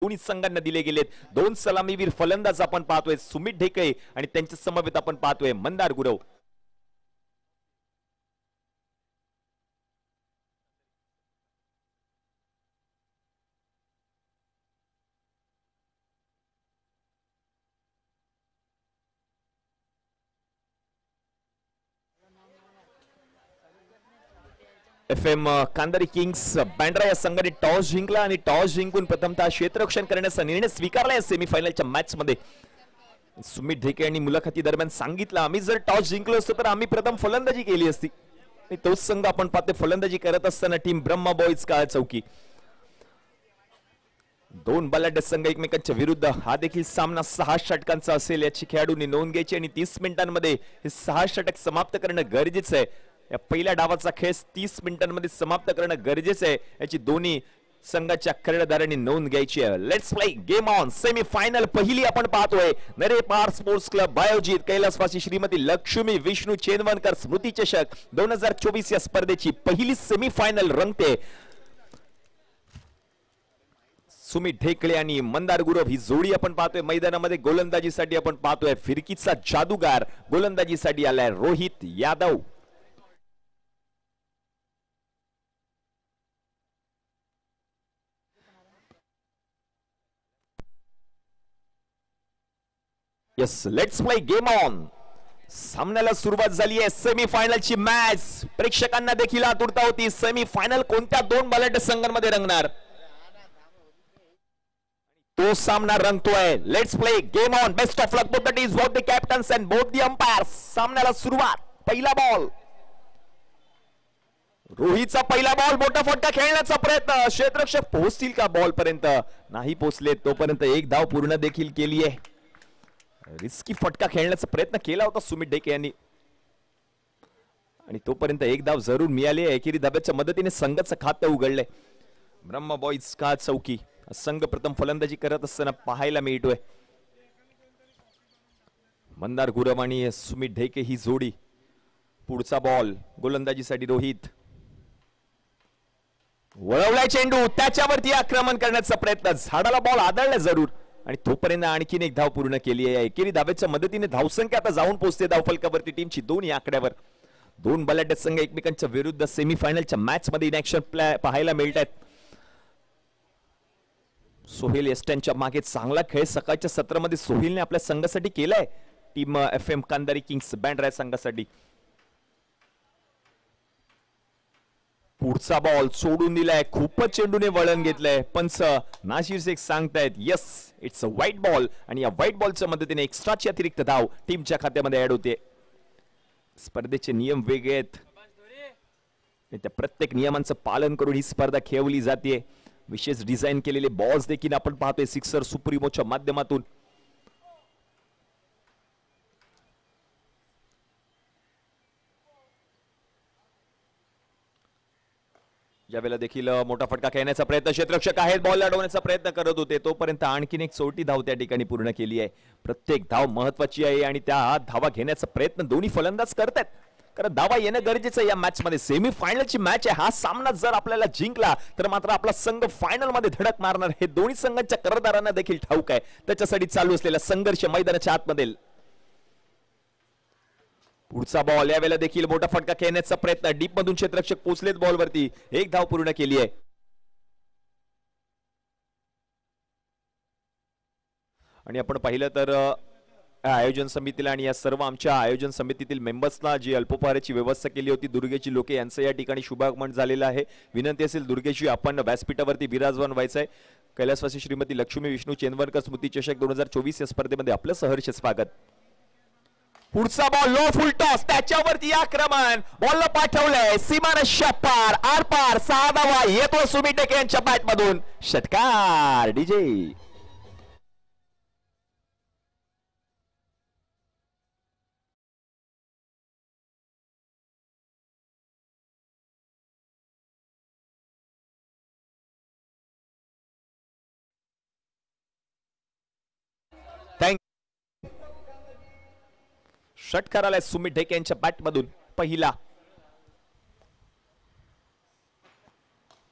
दोन्ही संघांना दिले गेलेत. दोन सलामीवीर फलंदाज आपण पाहतोय, सुमित ढेकळे आणि त्यांच्या समवेत आपण पाहतोय मंदार गुरव. FM कांदारी किंग्स बँड्रा या संघाने टॉस जिंकला आणि टॉस जिंकून प्रथमतः क्षेत्ररक्षण करण्याचा निर्णय स्वीकारला आहे सेमीफायनलच्या मॅच मध्ये. सुमित ढेके यांनी मुलाखती दरम्यान सांगितलं, आम्ही जर टॉस जिंकलो असतो तर आम्ही प्रथम फलंदाजी केली असती. तोच संघ आपण पाहतो फलंदाजी करत असताना टीम ब्रह्मा बॉईज काळ चौकी. दोन बलाढ्य संघ एकमेकांच्या विरुद्ध. हा देखील सामना 6 षटकांचा असेल याची खेळाडूंनी नोंद घ्यायची आणि 30 मिनिटांमध्ये हे 6 षटक समाप्त करणं गरजेचं आहे. या पहिल्या डावाचा खेळ 30 मिनिटांमध्ये समाप्त करणं गरजेचं आहे याची दोन्ही संघाच्या कर्णधारांनी नोंद घ्यायची आहे. Let's play game on. Semifinal पहिली आपण पाहतोय नरे पार स्पोर्ट्स क्लब आयोजित कैलासवासी श्रीमती लक्ष्मी विष्णू चेनवनकर स्मृती चषक 2024 या स्पर्धेची पहिली सेमीफायनल रंगते. सुमित ढेकळे आणि मंदार गुरव ही जोडी आपण पाहतोय मैदानामध्ये. गोलंदाजीसाठी आपण पाहतोय फिरकीचा जादूगार, गोलंदाजीसाठी आलाय Rohit Yadav. Yes, let's play game on. सामन्याला सुरुवात झाली आहे. सेमीफायनलची मॅच प्रेक्षकांना देखील आतुरता होती. सेमीफायनल कोणत्या दोन बलाढ्य संघांमध्ये रंगणार तो सामना रंगतोय. Let's play game on. Best of luck both the teams, both the captains and both the umpires. सामन्याला सुरुवात. पहिला बॉल, रोहितचा पहिला बॉल. मोठा फटका खेळण्याचा प्रयत्न. क्षेत्ररक्षक पोहोचतील का बॉल पर्यंत? नाही पोहोचले. तोपर्यंत एक धाव पूर्ण देखील केली आहे. रिस्की फटका खेळण्याचा प्रयत्न केला होता सुमित ढेके यांनी आणि तोपर्यंत एक धाव जरूर मिळाली आहे. एकेरी धाब्याच्या मदतीने संघाचं खातं उघडलंय. ब्रह्मा बॉईज का चौकी संघ प्रथम फलंदाजी करत असताना पाहायला मिळतोय. मंदार गुरव आणि सुमित ढेके ही जोडी. पुढचा बॉल गोलंदाजीसाठी रोहित. वळवलाय चेंडू, त्याच्यावरती आक्रमण करण्याचा प्रयत्न. झाडाला बॉल आदळला जरूर आणि तोपर्यंत आणखीन एक धाव पूर्ण केली आहे. एकेरी धाब्याच्या मदतीने धावसंख्या आता जाऊन पोहोचते धावफलकावरती टीमची दोन्ही आकड्यावर. दोन बलाढ्य संघ एकमेकांच्या विरुद्ध सेमीफायनलच्या मॅच मध्ये इन ऍक्शन पाहायला मिळत आहेत. सोहेल एस्टनच्या मागे चांगला खेळ सकाळच्या सत्रामध्ये सोहेलने आपल्या संघासाठी केलाय. Team FM Kandari kings Bandra संघासाठी. पुढचा बॉल सोडून दिलाय. खूपच चेंडूने वळण घेतलंय. पंच नाशिर शेख सांगतायत yes it's a white ball आणि या व्हाईट बॉलच्या मदतीने एक्स्ट्राची अतिरिक्त धाव टीमच्या खात्यामध्ये ऍड होते. स्पर्धेचे नियम वेगळे आहेत. त्या प्रत्येक नियमांचं पालन करून ही स्पर्धा खेळवली जाते. विशेष डिझाईन केलेले बॉल्स देखील आपण पाहतोय सिक्सर सुप्रीमोच्या माध्यमातून. यावेळेला देखील मोठा फटका खेळण्याचा प्रयत्न. क्षेत्ररक्षक आहेत, बॉल अडवण्याचा प्रयत्न करत होते. तोपर्यंत आणखीन एक चौथी धाव त्या ठिकाणी पूर्ण केली आहे. प्रत्येक धाव महत्वाची आहे आणि त्या धावा घेण्याचा प्रयत्न दोन्ही फलंदाज करतात. कारण धावा येणं गरजेचं आहे या मॅच मध्ये. सेमीफायनलची मॅच आहे. हा सामना जर आपल्याला जिंकला तर मात्र आपला संघ फायनल मध्ये धडक मारणार. हे दोन्ही संघांच्या कर्णधारांना देखील ठाऊक आहे. त्याच्यासाठी चालू असलेला संघर्ष मैदानाच्या आतमध्ये. पुढचा बॉल. यावेळेला देखील मोठा फटका खेळण्याचा प्रयत्न. डीप मधून क्षेत्ररक्षक पोहोचलेत बॉलवरती. एक धाव पूर्ण केली आहे. आणि आपण पाहिलं तर आयोजन समितीला आणि या सर्व आमच्या आयोजन समितीतील मेंबर्सना जी अल्पोपहाराची व्यवस्था केली होती दुर्गेशी लोके यांचं या ठिकाणी शुभागमन झालेलं आहे. विनंती असेल दुर्गेशी आपण व्यासपीठावरती विराजमान व्हायचंय. कैलासवासी श्रीमती लक्ष्मी विष्णू चेनवनकर स्मृती चषक 2024 या स्पर्धेमध्ये आपलं सहर्ष स्वागत. पुढचा बॉल लो फुल टॉस, त्याच्यावरती आक्रमण. बॉलला पाठवलंय सीमारेषा पार आर पार. 6 धावा येतो सुमित ढेके यांच्या बॅट मधून. षटकार डीजे. षटकार आलाय सुमित ढेके यांच्या बॅट मधून पहिला.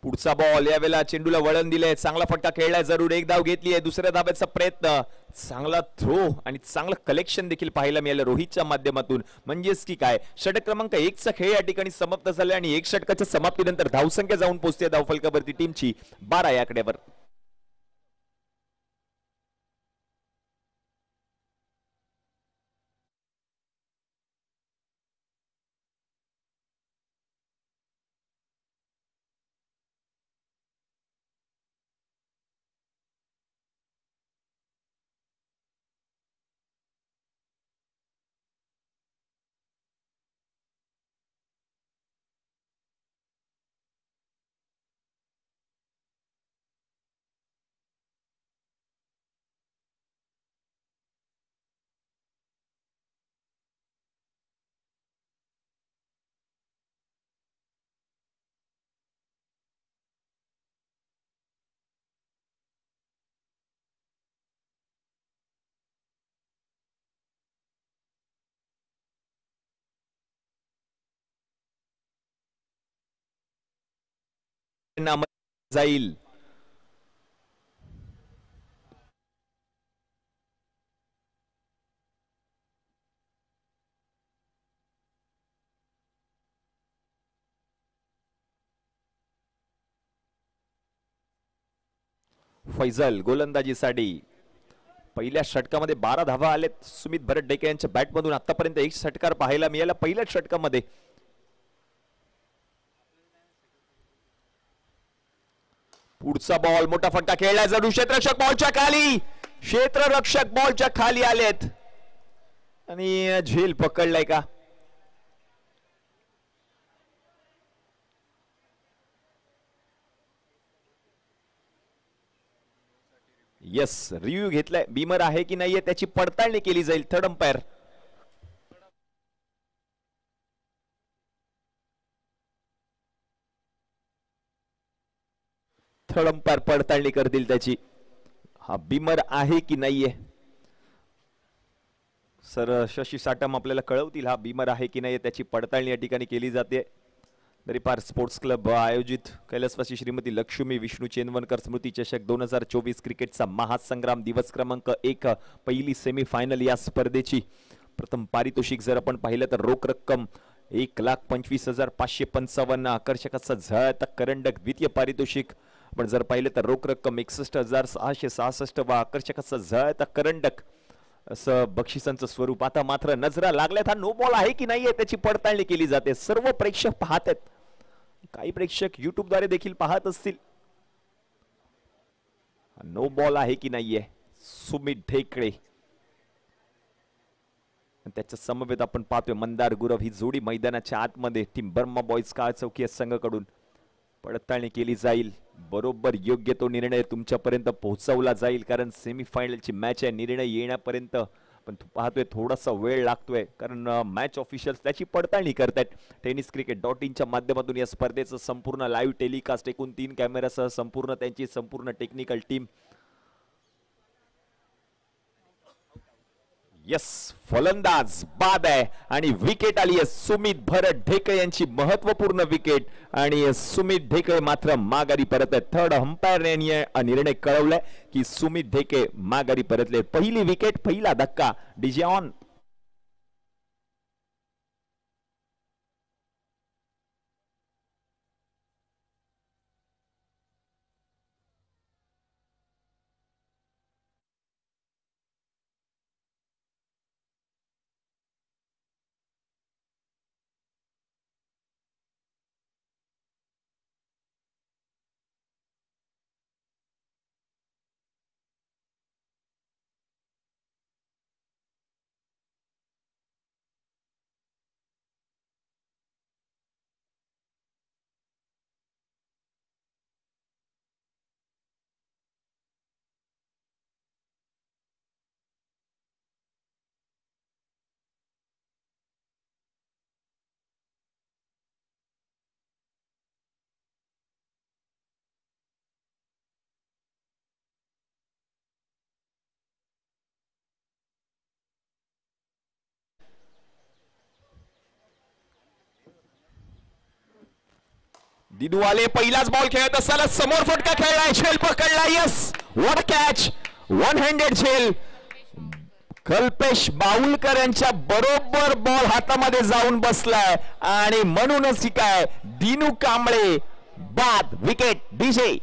पुढचा बॉल यावेळेला चेंडूला वळण दिलंय, चांगला फटका खेळलाय, जरूर एक धाव घेतली आहे, दुसऱ्या धाब्याचा प्रयत्न, चांगला थ्रो आणि चांगलं कलेक्शन देखील पाहायला मिळालं रोहितच्या माध्यमातून. म्हणजेच की काय, षटक क्रमांक 1 चा खेळ या ठिकाणी समाप्त झाला आणि एक षटकाच्या समाप्तीनंतर धावसंख्या जाऊन पोहोचते धावफलकावरती टीमची 12 या आकड्यावर. जाईल फैजल गोलंदाजीसाठी. पहिल्या षटकामध्ये 12 धावा आलेत सुमित भरत डेके यांच्या बॅटमधून. आतापर्यंत एक षटकार पाहायला मिळाला पहिल्याच षटकामध्ये. पुढचा बॉल मोठा फटका खेळला, जरूर क्षेत्ररक्षक बॉलच्या खाली, क्षेत्ररक्षक बॉलच्या खाली आलेत आणि झेल पकडलाय का. यस, रिव्ह्यू घेतलाय, बीमर आहे की नाहीये त्याची पडताळणी केली जाईल. थर्ड अंपायर पडताळणी करतील त्याची. हा बीमर आहे की नाहीये सर शशी साटम आपल्याला कळवतील. हा बीमर आहे की नाही त्याची पडताळणी या ठिकाणी केली जाते. दरीपार स्पोर्ट्स क्लब आयोजित कैलासवासी श्रीमती लक्ष्मी विष्णू चेनवनकर स्मृती चषक 2024 क्रिकेटचा महासंग्राम दिवस क्रमांक 1 पहिली सेमीफायनल या स्पर्धेची. प्रथम पारितोषिक जर आपण पाहिलं तर रोख रक्कम 1,25,555 आकर्षक असा झळता करंडक. द्वितीय पारितोषिक आपण जर पाहिलं तर रोख रक्कम 61,666 व आकर्षक असा झळता करंडक असं बक्षिसांचं स्वरूप. आता मात्र नजरा लागल्यात, हा नो बॉल आहे की नाहीये त्याची पडताळणी केली जाते. सर्व प्रेक्षक पाहत आहेत, काही प्रेक्षक युट्यूबद्वारे देखील पाहत असतील. नो बॉल आहे की नाहीये सुमित ढेकळे. त्याच्या समवेत आपण पाहतोय मंदार गुरव ही जोडी मैदानाच्या आतमध्ये टीम बर्मा बॉयज काळ चौकी संघाकडून पडताळणी केली जाईल. बरोबर योग्य तो निर्णय तुमच्यापर्यंत पोहोचवला जाईल, कारण सेमीफायनलची मॅच आहे. निर्णय येण्यापर्यंत पण पाहतोय थोडासा वेळ लागतोय, कारण मॅच ऑफिशियल्स त्याची पडताळणी करतायत. tenniscricket.in च्या माध्यमातून या स्पर्धेचं संपूर्ण लाईव्ह टेलिकास्ट एकूण 3 कॅमेरासह संपूर्ण त्यांची संपूर्ण टेक्निकल टीम. यस, फलंदाज बाद आहे आणि विकेट आली आहे सुमित भरत ढेकळे यांची महत्वपूर्ण विकेट आणि सुमित ढेकळे मात्र माघारी परत आहे. थर्ड अंपायरने निर्णय कळवलाय की सुमित ढेकळे माघारी परतले. पहिली विकेट, पहिला धक्का. DJ on. दिनू आले पहिलाच बॉल खेळत असताना समोर फटका खेळलाय, झेल पकडला. Yes, what a catch, one handed झेल. कल्पेश बाहुलकर यांच्या बरोबर बॉल हातामध्ये जाऊन बसलाय आणि म्हणूनच ही काय दिनू कांबळे बाद, विकेट डीजे.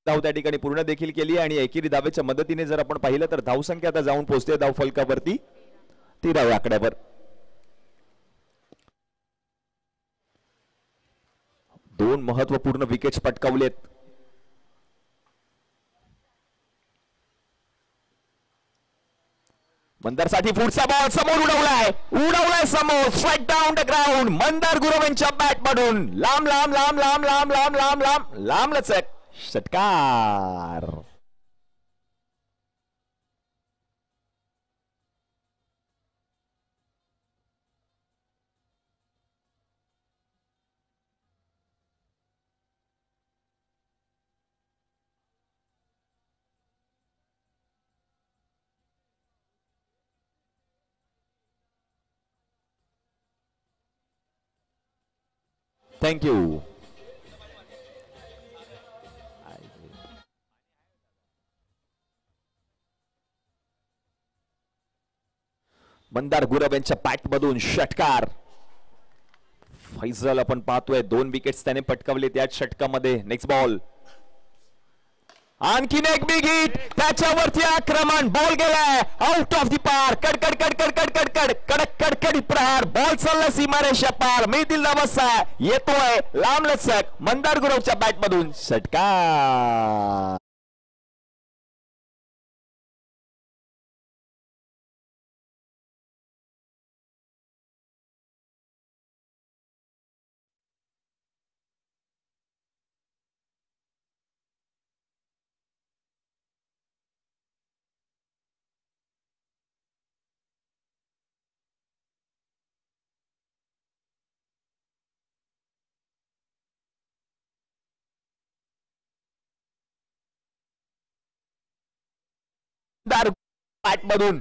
धाव त्या ठिकाणी पूर्ण देखील केली आणि एकेरी धावेच्या मदतीने जर आपण पाहिलं तर धावसंख्या आता जाऊन पोहोचते धाव फलकावरती 13व्या आकड्यावर. दोन महत्वपूर्ण विकेट्स पटकावलेत. मंदारसाठी पुढचा बॉल समोर उडवलाय समोर, strike down the ground. Mandar Gurav यांच्या बॅट मधून लांब लांब लांब लांब लांब लांब लांब लांब लांब लचक षटकार. थँक्यू. मंदार गुरव यांच्या बॅट मधून षटकार. फैजल आपण पाहतोय 2 विकेट्स त्याने पटकावले त्याच षटकामध्ये. नेक्स्ट बॉल, आणखीन एक बिग हिट, त्याच्यावरती आक्रमण. बॉल गेलाय आउट ऑफ द पार. कडकड कडकड कडकड कड कडक कडकडीत प्रहार. बॉल चालला सीमारेषा पार. मिळतील धावा, येतोय लांब लचक. मंदार गुरवच्या बॅट मधून षटकार. बॅट मधून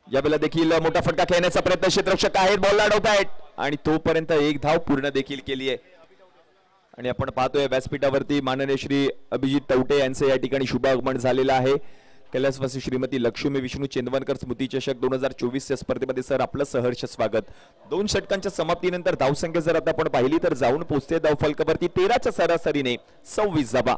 यावेळेला देखील मोठा फटका खेळण्याचा प्रयत्न क्षेत्ररक्षक आहेत. बॉल अडवतायत आणि तोपर्यंत एक धाव पूर्ण देखील केली आहे. आणि आपण पाहतोय व्यासपीठावरती माननीय श्री अभिजित तवटे यांचे या ठिकाणी शुभागमन झालेलं आहे. कैलासवासी श्रीमती लक्ष्मी विष्णू चेंदवनकर स्मृती चषक 2024 या स्पर्धेमध्ये सर आपलं सहर्ष स्वागत. 2 षटकांच्या समाप्तीनंतर धावसंख्या जर आता आपण पाहिली तर जाऊन पोहोचते धाव फलकावरती 13च्या सरासरीने 26 धावा.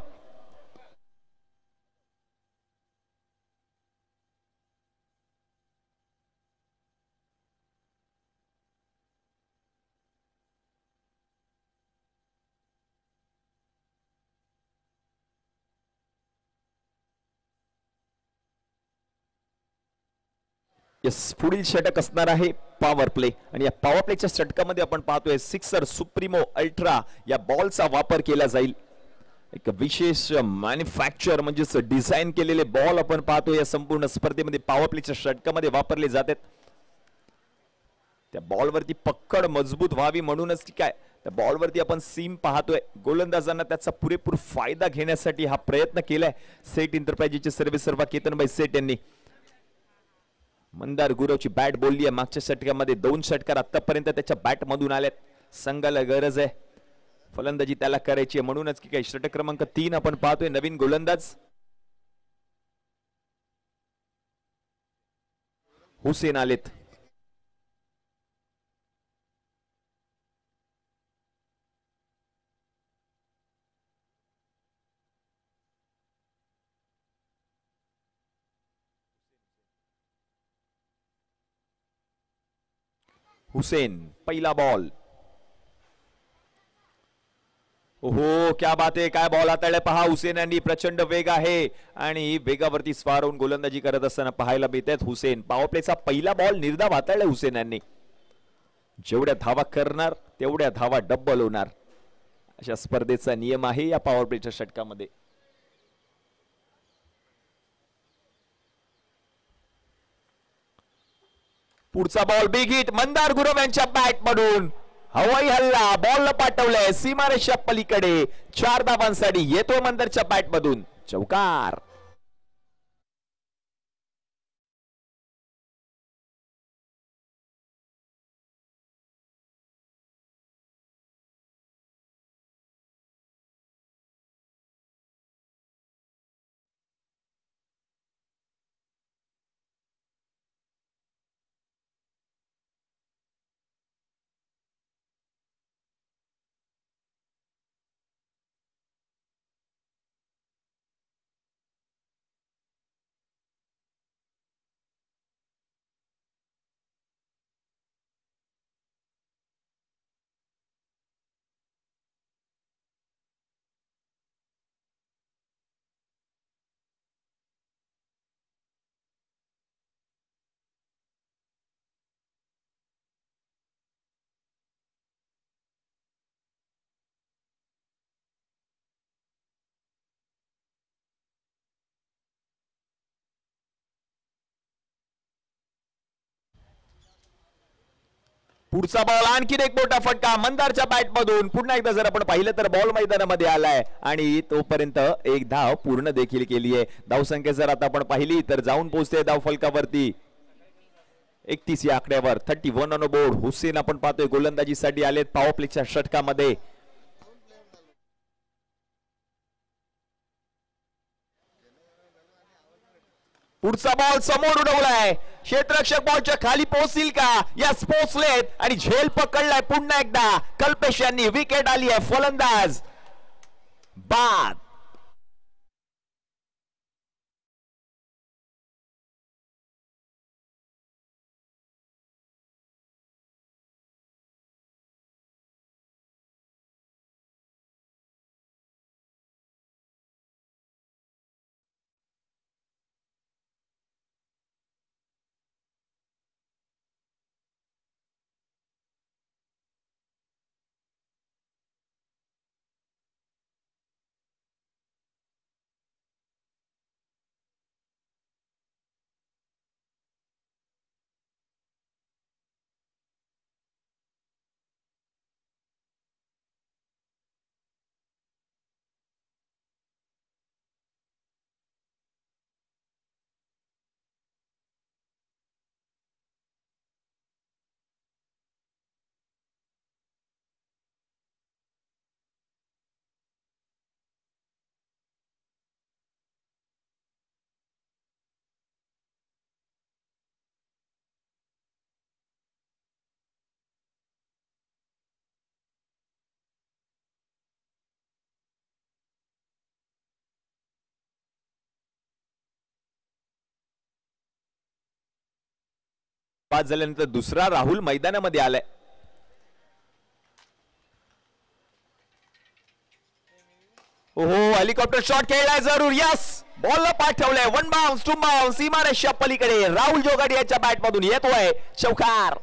यस, पुढील षटक असणार आहे पॉवर प्ले आणि या पॉवर प्लेच्या षटकामध्ये आपण पाहतोय सिक्सर सुप्रीमो अल्ट्रा या बॉलचा वापर केला जाईल. एक विशेष मॅन्युफॅक्चर म्हणजेच डिझाईन केलेले बॉल आपण पाहतोय या संपूर्ण स्पर्धेमध्ये पॉवर प्लेच्या षटकामध्ये वापरले जातात. त्या बॉलवरती पकड मजबूत व्हावी म्हणूनच काय त्या बॉलवरती आपण सीम पाहतोय. गोलंदाजांना त्याचा पुरेपूर फायदा घेण्यासाठी हा प्रयत्न केलाय सेट एंटरप्राइजेसचे सर्वेसर्वा केतनभाई सेठ यांनी. मंदार गुरवची बॅट बोलली आहे. मागच्या षटकामध्ये 2 षटकार आतापर्यंत त्याच्या बॅट मधून आलेत. संघाला गरज आहे फलंदाजी त्याला करायची आहे, म्हणूनच की काही षटक क्रमांक 3 आपण पाहतोय. नवीन गोलंदाज हुसेन आलेत. हुसेन पहिला बॉल. ओहो क्या बात आहे, काय बॉल हाताळले पहा. हुसेन यांनी प्रचंड वेग आहे आणि वेगावरती स्वार होऊन गोलंदाजी करत असताना पाहायला मिळतात. हुसेन पॉवर प्लेचा पहिला बॉल निर्धाव हाताळला हुसेन यांनी. जेवढ्या धावा करणार तेवढ्या धावा डबल होणार, अशा स्पर्धेचा नियम आहे या पॉवर प्लेच्या षटकामध्ये. पुढचा ball big hit Mandar Gurav यांच्या बॅट मधून. हवाई हल्ला बॉल पाठवलंय सीमारेषा पलीकडे. 4 धावांसाठी येतोय मंदारच्या बॅट मधून चौकार. पुढचा बॉल आणखीन एक मोठा फटका मंदारच्या बॅट मधून. पुन्हा एकदा जर आपण पाहिलं तर बॉल मैदानामध्ये आलाय आणि तोपर्यंत एक धाव पूर्ण देखील केली आहे. धावसंख्या जर आता आपण पाहिली तर जाऊन पोहोचते धाव फलकावरती 31 या आकड्यावर. 31 ऑन बोर्ड. हुसेन आपण पाहतोय गोलंदाजीसाठी आलेत पॉवर प्लेच्या षटकामध्ये. पुढचा बॉल समोर उडवलाय. क्षेत्ररक्षक बॉलच्या खाली पोहोचतील का? यस पोहोचलेत आणि झेल पकडलाय पुन्हा एकदा. कल्पेश यांनी विकेट आली आहे. फलंदाज बाद. बाद झाल्यानंतर दुसरा राहुल मैदानामध्ये आलाय. ओहो हेलिकॉप्टर शॉट खेळलाय जरूर. यस बॉल पाठवलाय. 1 बाउन्स 2 बाउन्स सीमारेषा पलीकडे. राहुल जोगाडी याच्या बॅट मधून येतोय चौकार.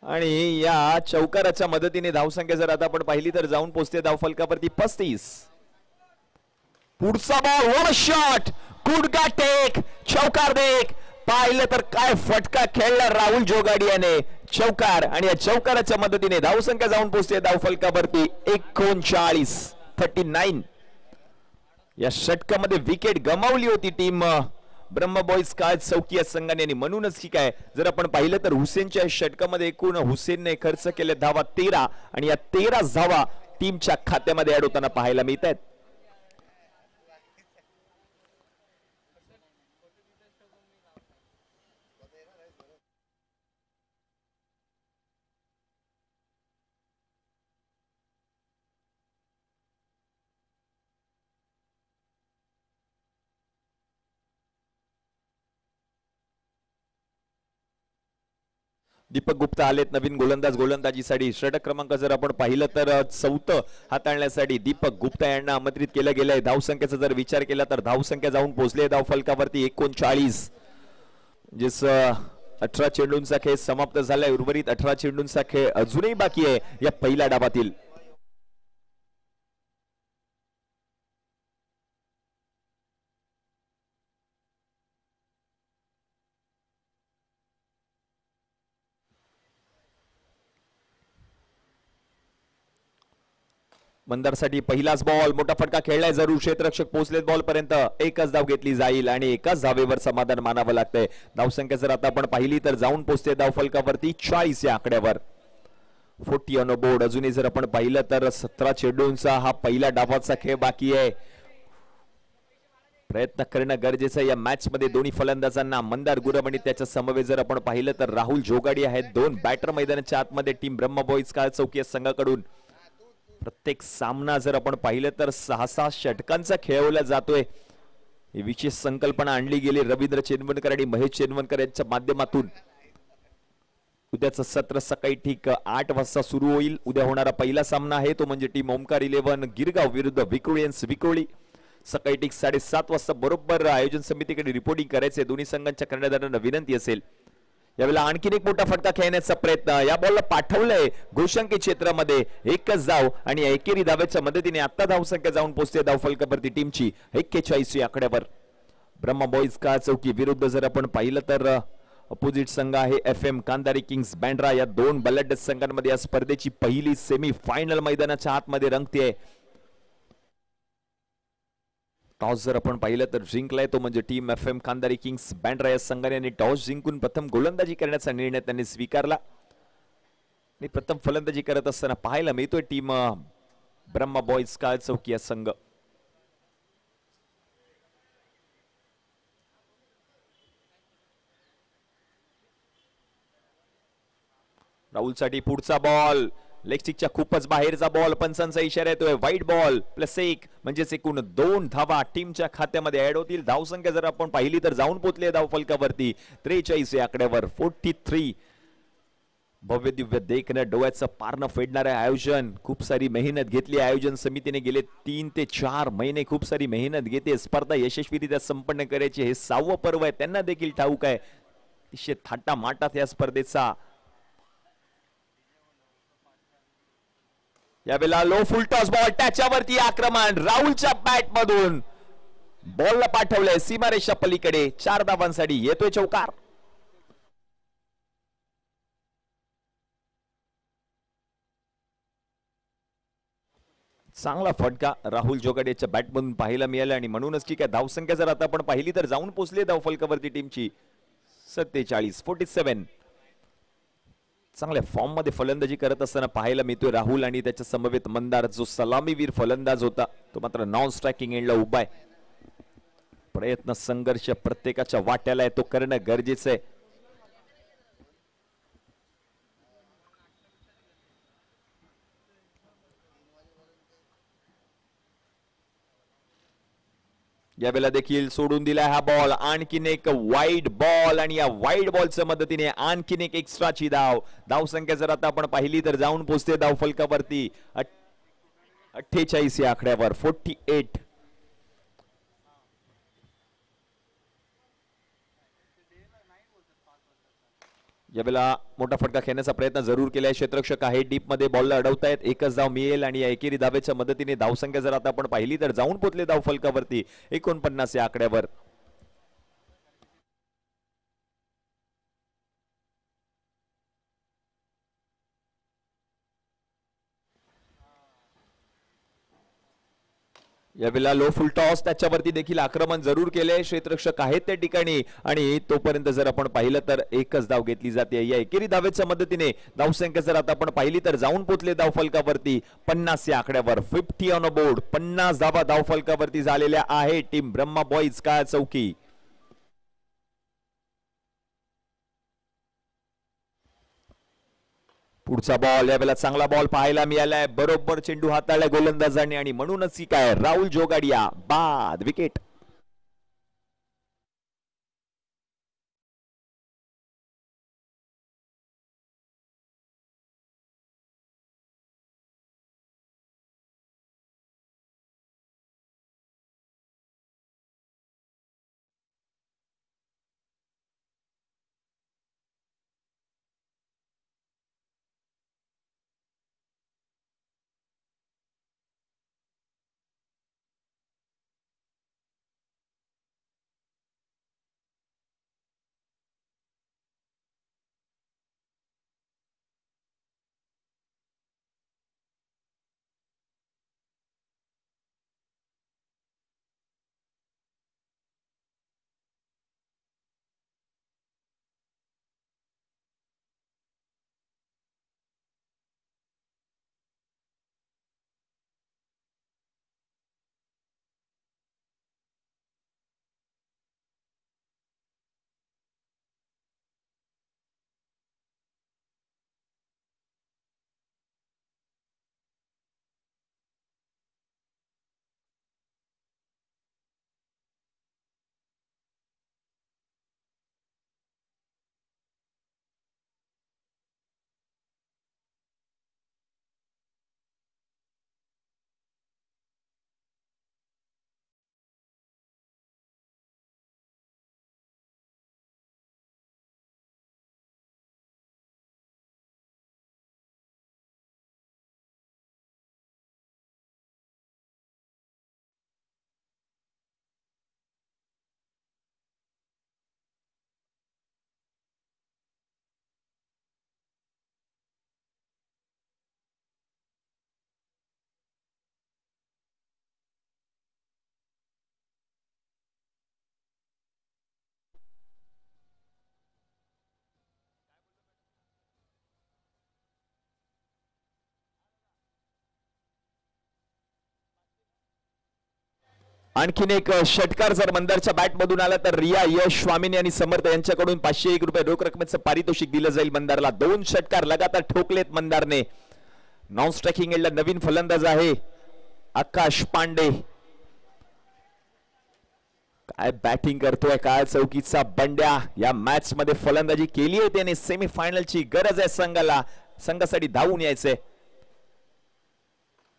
आणि या चौकाराच्या मदतीने धावसंख्या जर आता आपण पाहिली तर जाऊन पोहोचते धावफलकावरती 35. पुढचा बॉल वन शॉट. गुडगा टेक चौकार देख. पाहिलं तर काय फटका खेळला राहुल जोगाडी याने. चौकार आणि या चौकाराच्या मदतीने धावसंख्या जाऊन पोहोचते धावफलकावरती 39. 39. या षटकामध्ये विकेट गमावली होती टीम ब्रह्म बॉईज काळ चौकी या संघाने आणि म्हणूनच ठीक आहे जर आपण पाहिलं तर हुसेनच्या षटकामध्ये एकूण हुसेनने खर्च केले धावा 13 आणि या 13 धावा टीमच्या खात्यामध्ये ऍड होताना पाहायला मिळत आहेत. दीपक गुप्ता आलेत नवीन गोलंदाजीसाठी. षटक क्रमांक जर आपण पाहिलं तर चौथं हाताळण्यासाठी दीपक गुप्ता यांना आमंत्रित केलं गेलंय. धावसंख्येचा जर विचार केला तर धावसंख्या जाऊन पोहोचले धाव फलकावरती 39. जिस 18 चेंडूंचा खेळ समाप्त झालाय. उर्वरित 18 चेंडूंचा खेळ अजूनही बाकी आहे या पहिल्या डावातील. मंदारसाठी पहिलाच बॉल मोठा फटका खेळलाय जरूर. क्षेत्ररक्षक पोहोचलेत बॉल पर्यंत. एकच धाव घेतली जाईल आणि एकाच धावेवर समाधान मानावं लागतंय. धावसंख्या जर आता आपण पाहिली तर जाऊन पोहोचते धाव फलकावरती 40 या आकड्यावर. 40 ऑन बोर्ड. अजूनही जर आपण पाहिलं तर 17 चेंडूंचा हा पहिला डावाचा खेळ बाकी आहे. प्रयत्न करणं गरजेचं या मॅच मध्ये दोन्ही फलंदाजांना. मंदार गुरव आणि त्याच्या समवेत जर आपण पाहिलं तर राहुल जोगाडी आहेत. दोन बॅटर मैदानाच्या आतमध्ये टीम ब्रह्म बॉईज काळ चौकी संघाकडून. प्रत्येक सामना जर आपण पाहिलं तर 6-6 षटकांचा खेळवला जातोय. ही विशेष संकल्पना आणली गेली रवींद्र चेनवणकर आणि महेश चेनवणकर यांच्या माध्यमातून. उद्याचं सत्र सकाळी ठीक 8 वाजता सुरू होईल. उद्या होणारा पहिला सामना आहे तो म्हणजे टीम ओमकार 11 गिरगाव विरुद्ध विक्रोळियन्स विक्रोळी. सकाळी ठीक 7:30 वाजता बरोबर आयोजन समितीकडे रिपोर्टिंग करायचे. दोन्ही संघांच्या कर्णधारांना विनंती असेल. यावेळेला आणखीन एक मोठा फटका खेळण्याचा प्रयत्न. या बॉलला पाठवलंय घोषांकी क्षेत्रामध्ये. एकच धाव आणि एकेरी धावेच्या मदतीने आता धावसंख्या जाऊन पोहोचते धाव फलकावरती टीमची 41 या आकड्यावर. ब्रह्मा बॉईज काळ चौकी विरुद्ध जर आपण पाहिलं तर अपोजिट संघ आहे FM कांदारी किंग्स बँड्रा. या दोन बलाढ्य संघांमध्ये या स्पर्धेची पहिली सेमी फायनल मैदानाच्या आतमध्ये रंगते. टॉस जर आपण पाहिलं तर जिंकलाय तो म्हणजे team FM Kandari kings Bandra. या संघाने टॉस जिंकून प्रथम गोलंदाजी करण्याचा निर्णय त्यांनी स्वीकारला आणि प्रथम फलंदाजी करत असताना पाहायला मिळतोय टीम ब्रह्मा बॉईज काळ चौकी या संघ. राहुलसाठी पुढचा बॉल लेग स्टिकच्या खूपच बाहेरचा बॉल. पंचांचा इशारा येतोय. वाईट बॉल +1 म्हणजेच एकूण 2 धावा टीमच्या खात्यामध्ये ऍड होतील. धावसंख्या जर आपण पाहिली तर जाऊन पोहोचले धाव फलकावरती 43 या आकड्यावर. 43. भव्य दिव्य देखणं डोळ्याचं पारणं फेडणारं आयोजन. खूप सारी मेहनत घेतली आयोजन समितीने. गेले 3 ते 4 महिने खूप सारी मेहनत घेते. स्पर्धा यशस्वीरित्या संपन्न करायची. हे 6वं पर्व आहे. त्यांना देखील ठाऊक आहे अतिशय थाटा माटात या स्पर्धेचा. यावेळेला लो फुल टॉस बॉल त्याच्यावरती आक्रमण. राहुलच्या बॅट मधून बॉलला पाठवलंय सीमारेषा पलीकडे. 4 धावांसाठी येतोय चौकार. चांगला फटका राहुल जोगाडेच्या बॅट मधून पाहायला मिळाला आणि म्हणूनच ठीक आहे धावसंख्या जर आता आपण पाहिली तर जाऊन पोहोचले धाव फलकावरती टीमची 47. चांगल्या फॉर्म मध्ये फलंदाजी करत असताना पाहायला मिळतोय राहुल आणि त्याच्या समवेत मंदार. जो सलामीवीर फलंदाज होता तो मात्र नॉन स्ट्रायकिंग एंडला उभा आहे. प्रयत्न संघर्ष प्रत्येकाच्या वाट्याला आहे तो करणं गरजेचं आहे. यावेळेला देखील सोडून दिलाय हा बॉल. आणखीन एक वाईड बॉल आणि या वाईड बॉलच्या मदतीने आणखीन एक एक्स्ट्राची धाव. धावसंख्या जर आता आपण पाहिली तर जाऊन पोहोचते धाव फलकावरती 48 या आकड्यावर. 48. यावेळेला मोठा फटका खेळण्याचा प्रयत्न जरूर केलाय. क्षेत्ररक्षक आहे डीप मध्ये बॉलला अडवतायत. एकच धाव मिळेल आणि या एकेरी धावेच्या मदतीने धावसंख्या जर आता आपण पाहिली तर जाऊन पोहोचले धाव फलकावरती 49 या आकड्यावर. यावेळेला लो फुल टॉस त्याच्यावरती देखील आक्रमण जरूर केले क्षेत्ररक्षक आहेत त्या ठिकाणी आणि तोपर्यंत जर आपण पाहिलं तर एकच धाव घेतली जाते या एकेरी धावेच्या मदतीने धावसंख्या जर आता आपण पाहिली तर जाऊन पोहोचले धावफलकावरती 50 या आकड्यावर 50 ऑन अ बोर्ड 50 धावा धावफलकावरती झालेल्या आहे टीम ब्रह्मा बॉईज काय चौकी पुढचा बॉल यावेळेला चांगला बॉल पाहायला मिळालाय बरोबर चेंडू हाताळला गोलंदाजांनी आणि म्हणूनच की काय राहुल जोगाडिया बाद विकेट आणखीन एक षटकार जर मंदारच्या बॅट मधून आला तर रिया यश स्वामिनी आणि समर्थ यांच्याकडून 501 रुपये रोख रकमेचं पारितोषिक दिलं जाईल मंदारला 2 षटकार लगातार ठोकलेत मंदारने नॉन स्ट्रायकिंग एंडला नवीन फलंदाज आहे आकाश पांडे काय बॅटिंग करतोय काय चौकीचा बंड्या या मॅच मध्ये फलंदाजी केली आहे त्याने सेमीफायनलची गरज आहे संघासाठी धावून यायचंय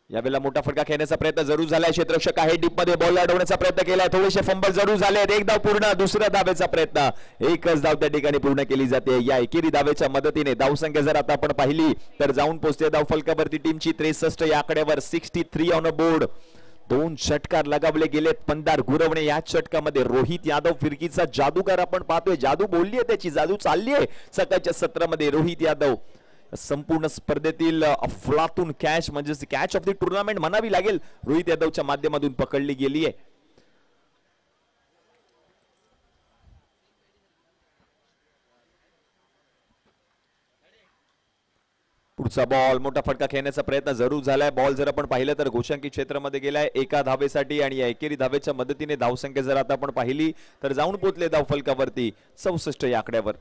यावेळेला मोठा फटका खेळण्याचा प्रयत्न जरूर झालाय क्षेत्ररक्षक आहे डीप मध्ये बॉल अडवण्याचा प्रयत्न केलाय थोडेसे फंबल जरूर झाले एक धाव पूर्ण दुसऱ्या धावेचा प्रयत्न एकच धाव त्या ठिकाणी पूर्ण केली जाते या एकेरी धावेच्या मदतीने धावसंख्या जर आता आपण पाहिली तर जाऊन पोहोचते धाव फलकावरती टीमची 63 या आकड्यावर 63 ऑन अ बोर्ड 2 षटकार लगावले गेलेत मंदार गुरवणे या षटकामध्ये रोहित यादव फिरकीचा जादूगार आपण पाहतोय जादू बोललीये त्याची जादू चालली आहे सकाळच्या सत्रामध्ये रोहित यादव संपूर्ण स्पर्धेतील अफलातून कॅच म्हणजे कॅच ऑफ द टुर्नामेंट म्हणावी लागेल रोहित यादवच्या माध्यमातून पकडली गेली आहे पुढचा बॉल मोठा फटका खेळण्याचा प्रयत्न जरूर झालाय बॉल जर आपण पाहिलं तर घोषांकी क्षेत्रामध्ये गेलाय एका धावेसाठी आणि या एकेरी धावेच्या मदतीने धावसंख्या जर आता आपण पाहिली तर जाऊन पोहोचले धाव फलकावरती 64 या आकड्यावर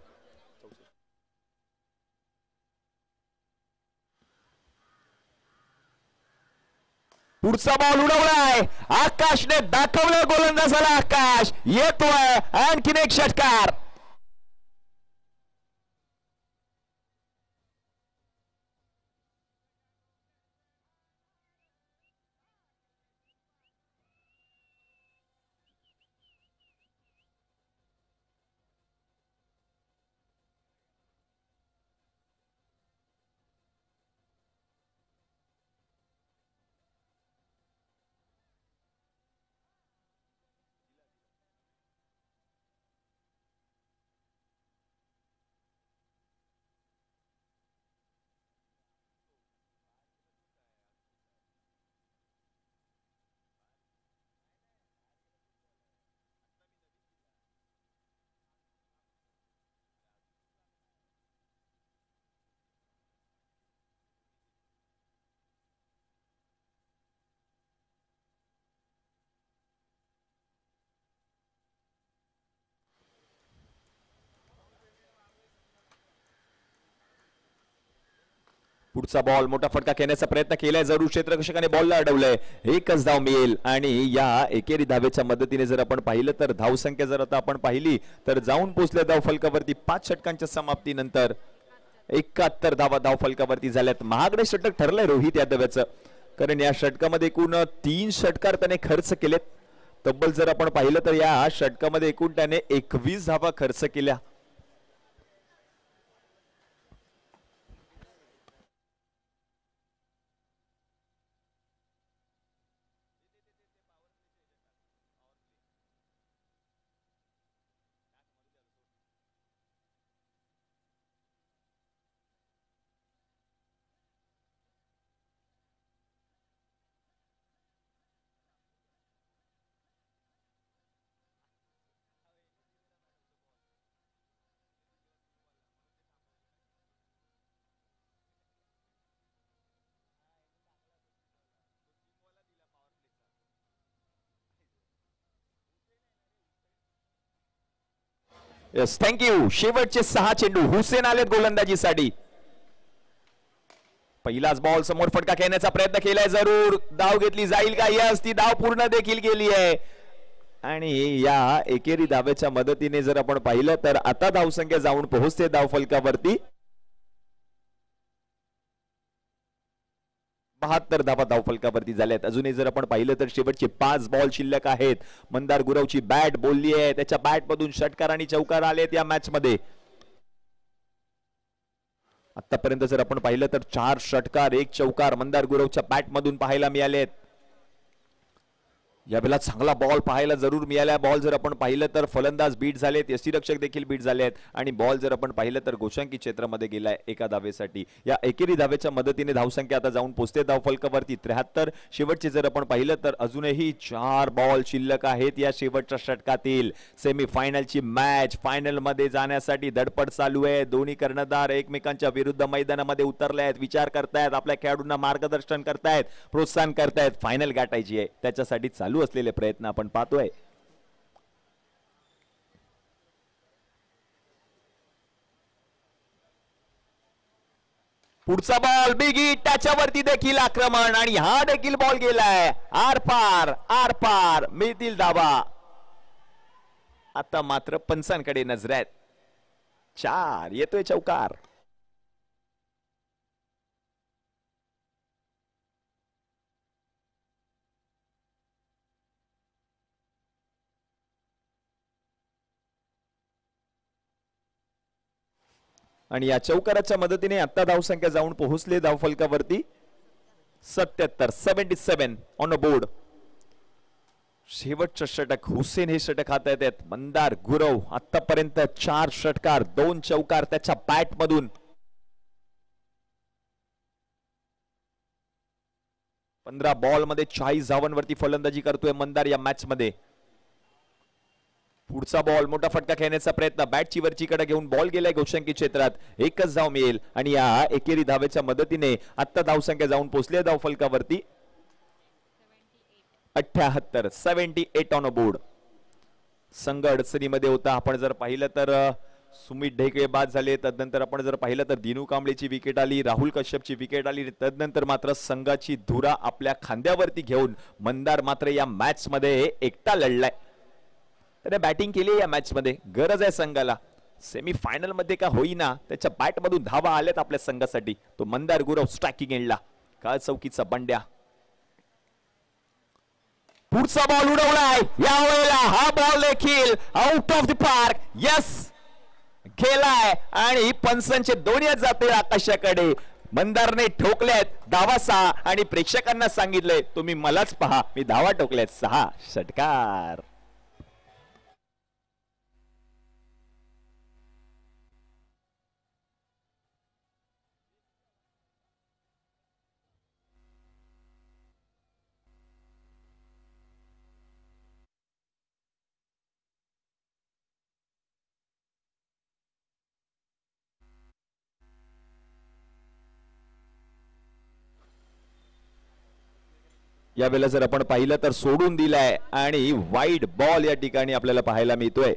पुढचा बॉल उडवलाय आकाशने दाखवलं गोलंदाजाला आकाश येतोय आणखीन एक षटकार पुढचा बॉल मोठा फटका खेळण्याचा प्रयत्न केलाय जरूर क्षेत्ररक्षकाने बॉलला अडवलंय. एकच धाव मिळेल आणि या एकेरी धावेच्या मदतीने जर आपण पाहिलं तर धावसंख्या जर आता आपण पाहिली तर जाऊन पोहोचल्या धाव फलकावरती 5 षटकांच्या समाप्तीनंतर 71 धावा धाव फलकावरती झाल्यात. महागडे षटक ठरलंय रोहित यादवचं, कारण या षटकामध्ये एकूण 3 षटकार त्याने खर्च केलेत. तब्बल जर आपण पाहिलं तर या षटकामध्ये एकूण त्याने 21 धावा खर्च केल्या. Yes, thank you. शेवटचे 6 चेंडू हुसेन आलेत गोलंदाजीसाठी. पहिलाच बॉल समोर फटका खेळण्याचा प्रयत्न केलाय जरूर. धाव घेतली जाईल का? यस, ती धाव पूर्ण देखील गेली आहे. आणि या एकेरी धावेच्या मदतीने जर आपण पाहिलं तर आता धावसंख्या जाऊन पोहोचते धाव फलकावरती 72 धावा धाव फलकावरती झाल्यात. अजूनही जर आपण पाहिलं तर शेवटचे 5 बॉल शिल्लक आहेत. मंदार गुरवची बॅट बोलली आहे, त्याच्या बॅट मधून षटकार आणि चौकार आलेत या मॅच मध्ये. आतापर्यंत जर आपण पाहिलं तर 4 षटकार 1 चौकार मंदार गुरवच्या बॅट मधून पाहायला मिळालेत. यावेळेला चांगला बॉल पाहायला जरूर मिळाला. बॉल जर आपण पाहिलं तर फलंदाज बीट झालेत, यष्टीरक्षक देखील बीट झाले आहेत आणि बॉल जर आपण पाहिलं तर गोशांकी क्षेत्रामध्ये गेलाय एका धावेसाठी. या एकेरी धावेच्या मदतीने धावसंख्या आता जाऊन पोहोचते धाव फलकावरती 73. शेवटचे जर आपण पाहिलं तर अजूनही 4 बॉल शिल्लक आहेत या शेवटच्या षटकातील. सेमीफायनलची मॅच फायनल मध्ये जाण्यासाठी धडपड चालू आहे. दोन्ही कर्णधार एकमेकांच्या विरुद्ध मैदानामध्ये उतरले आहेत, विचार करतायत, आपल्या खेळाडूंना मार्गदर्शन करतायत, प्रोत्साहन करतायत. फायनल गाठायची आहे त्याच्यासाठी चालू असलेले प्रयत्न आपण पाहतोय. पुढचा बॉल बिग हिट, त्याच्यावरती देखील आक्रमण आणि हा देखील बॉल गेलाय आर पार मिळतील धावा. आता मात्र पंचांकडे नजर आहेत. 4 येतोय चौकार. आणि या चौकाराच्या मदतीने आता धावसंख्या जाऊन पोहोचले धाव फलकावरती 77 ऑन अ बोर्ड. शेवटचं षटक हुसेन हे षटक हातात आहेत. मंदार गुरव आतापर्यंत 4 षटकार 2 चौकार त्याच्या बॅट मधून. 15 बॉल मध्ये 40 धावांवरती फलंदाजी करतोय मंदार या मॅच मध्ये. पुढचा बॉल मोठा फटका खेळण्याचा प्रयत्न, बॅटची वरची कडे घेऊन बॉल गेलाय गोशांकी क्षेत्रात. एकच धाव मिळेल आणि या एकेरी धावेच्या मदतीने आता धावसंख्या जाऊन पोहोचली धाव फलकावरती 78 ऑन अ बोर्ड. संघ अडचणीमध्ये होता. आपण जर पाहिलं तर सुमित ढेकळे बाद झाले, तदनंतर आपण जर पाहिलं तर दिनू कांबळेची विकेट आली, राहुल कश्यपची विकेट आली. तदनंतर मात्र संघाची धुरा आपल्या खांद्यावरती घेऊन मंदार मात्र या मॅच मध्ये एकटा लढलाय. त्याने बॅटिंग केली या मॅच मध्ये. गरज आहे संघाला. सेमीफायनल मध्ये का होईना त्याच्या बॅट मधून धावा आल्यात आपल्या संघासाठी. तो मंदार गुरव स्ट्रायकिंग एंडला. काळ चौकीचा बंड्या. पुढचा बॉल उडवलाय. यावेळेला हा बॉल देखील out of the park. Yes, गेलाय आणि पंचांचे दोन्ही जाते आकाशाकडे. मंदारने ठोकल्यात धावा 6 आणि प्रेक्षकांना सांगितलंय तुम्ही मलाच पहा, मी धावा ठोकल्यात 6. षटकार. यावेळेला जर आपण पाहिलं तर सोडून दिलाय आणि वाईड बॉल या ठिकाणी आपल्याला पाहायला मिळतोय.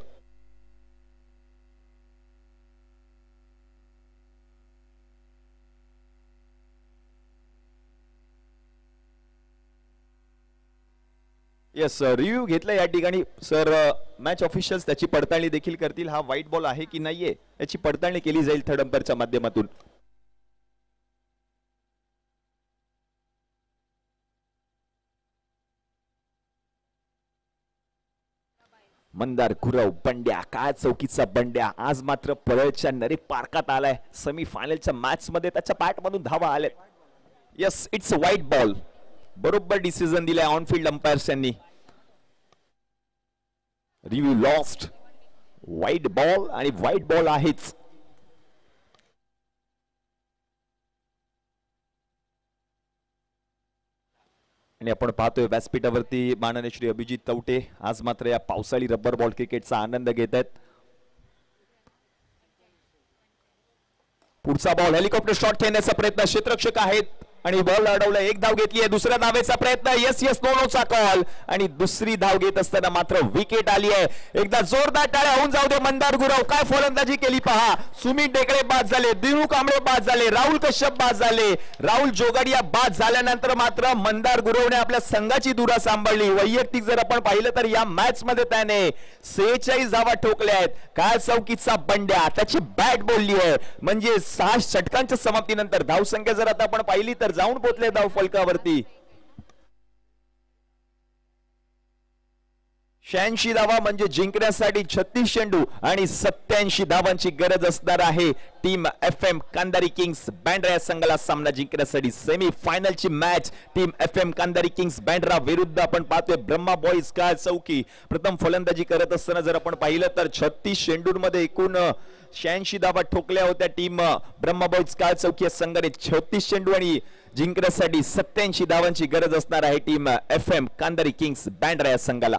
येस रिव्ह्यू घेतला या ठिकाणी सर. मॅच ऑफिशियल्स त्याची पडताळणी देखील करतील. हा व्हाईट बॉल आहे की नाहीये याची पडताळणी केली जाईल थर्ड अंपायरच्या माध्यमातून. मंदार गुरव बंड्या, काय चौकीचा बंड्या आज मात्र परळच्या नरे पार्कात आलाय. सेमी फायनलच्या मॅच मध्ये त्याच्या बॅट मधून धावा आल्या. Yes it's white ball. बरोबर डिसिजन दिलाय ऑन फील्ड अंपायर्स यांनी. Review lost. व्हाईट बॉल आणि व्हाईट बॉल आहेच. आणि आपण पाहतोय व्यासपीठावरती माननीय श्री अभिजित तवटे आज मात्र या पावसाळी रबर बॉल क्रिकेटचा आनंद घेत आहेत. पुढचा बॉल हेलिकॉप्टर शॉट खेळण्याचा प्रयत्न. क्षेत्ररक्षक आहेत आणि बॉल अडवला. एक धाव घेतली आहे. दुसऱ्या धावेचा प्रयत्न. यस यस नो नोचा कॉल आणि दुसरी धाव घेत असताना मात्र विकेट आली आहे. एकदा जोरदार टाळ्या होऊन जाऊ दे. मंदार गुरव काय फलंदाजी केली पहा. सुमित ढेकळे बाद झाले. दिनू कांबळे बाद झाले. राहुल कश्यप बाद झाले. राहुल जोगडिया बाद झाल्यानंतर मात्र मंदार गुरवने आपल्या संघाची धुरा सांभाळली. वैयक्तिक जर आपण पाहिलं तर या मॅच मध्ये त्याने 46 धावा ठोकल्या आहेत. काय चौकीचा बंड्या त्याची बॅट बोलली आहे. म्हणजे 6 षटकांच्या समाप्तीनंतर धावसंख्या जर आता आपण पाहिली तर जाऊन पोहोचले धाव फलकावरती. 86 धावा म्हणजे जिंकण्यासाठी 36 चेंडू आणि 87 धावांची गरज असणार आहे. Team FM Kandari kings Bandra या संघाला सामना जिंकण्यासाठी. सेमी फायनलची match team FM Kandari kings Bandra विरुद्ध आपण पाहतोय ब्रह्मा बॉईज काय चौकी. प्रथम फलंदाजी करत असताना जर आपण पाहिलं तर 36 चेंडूंमध्ये एकूण 86 धावा ठोकल्या होत्या टीम ब्रह्मा बॉईज काय चौकी या संघाने. 36 चेंडू आणि जिंकण्यासाठी 87 धावांची गरज असणार आहे team FM Kandari kings Bandra या संघाला.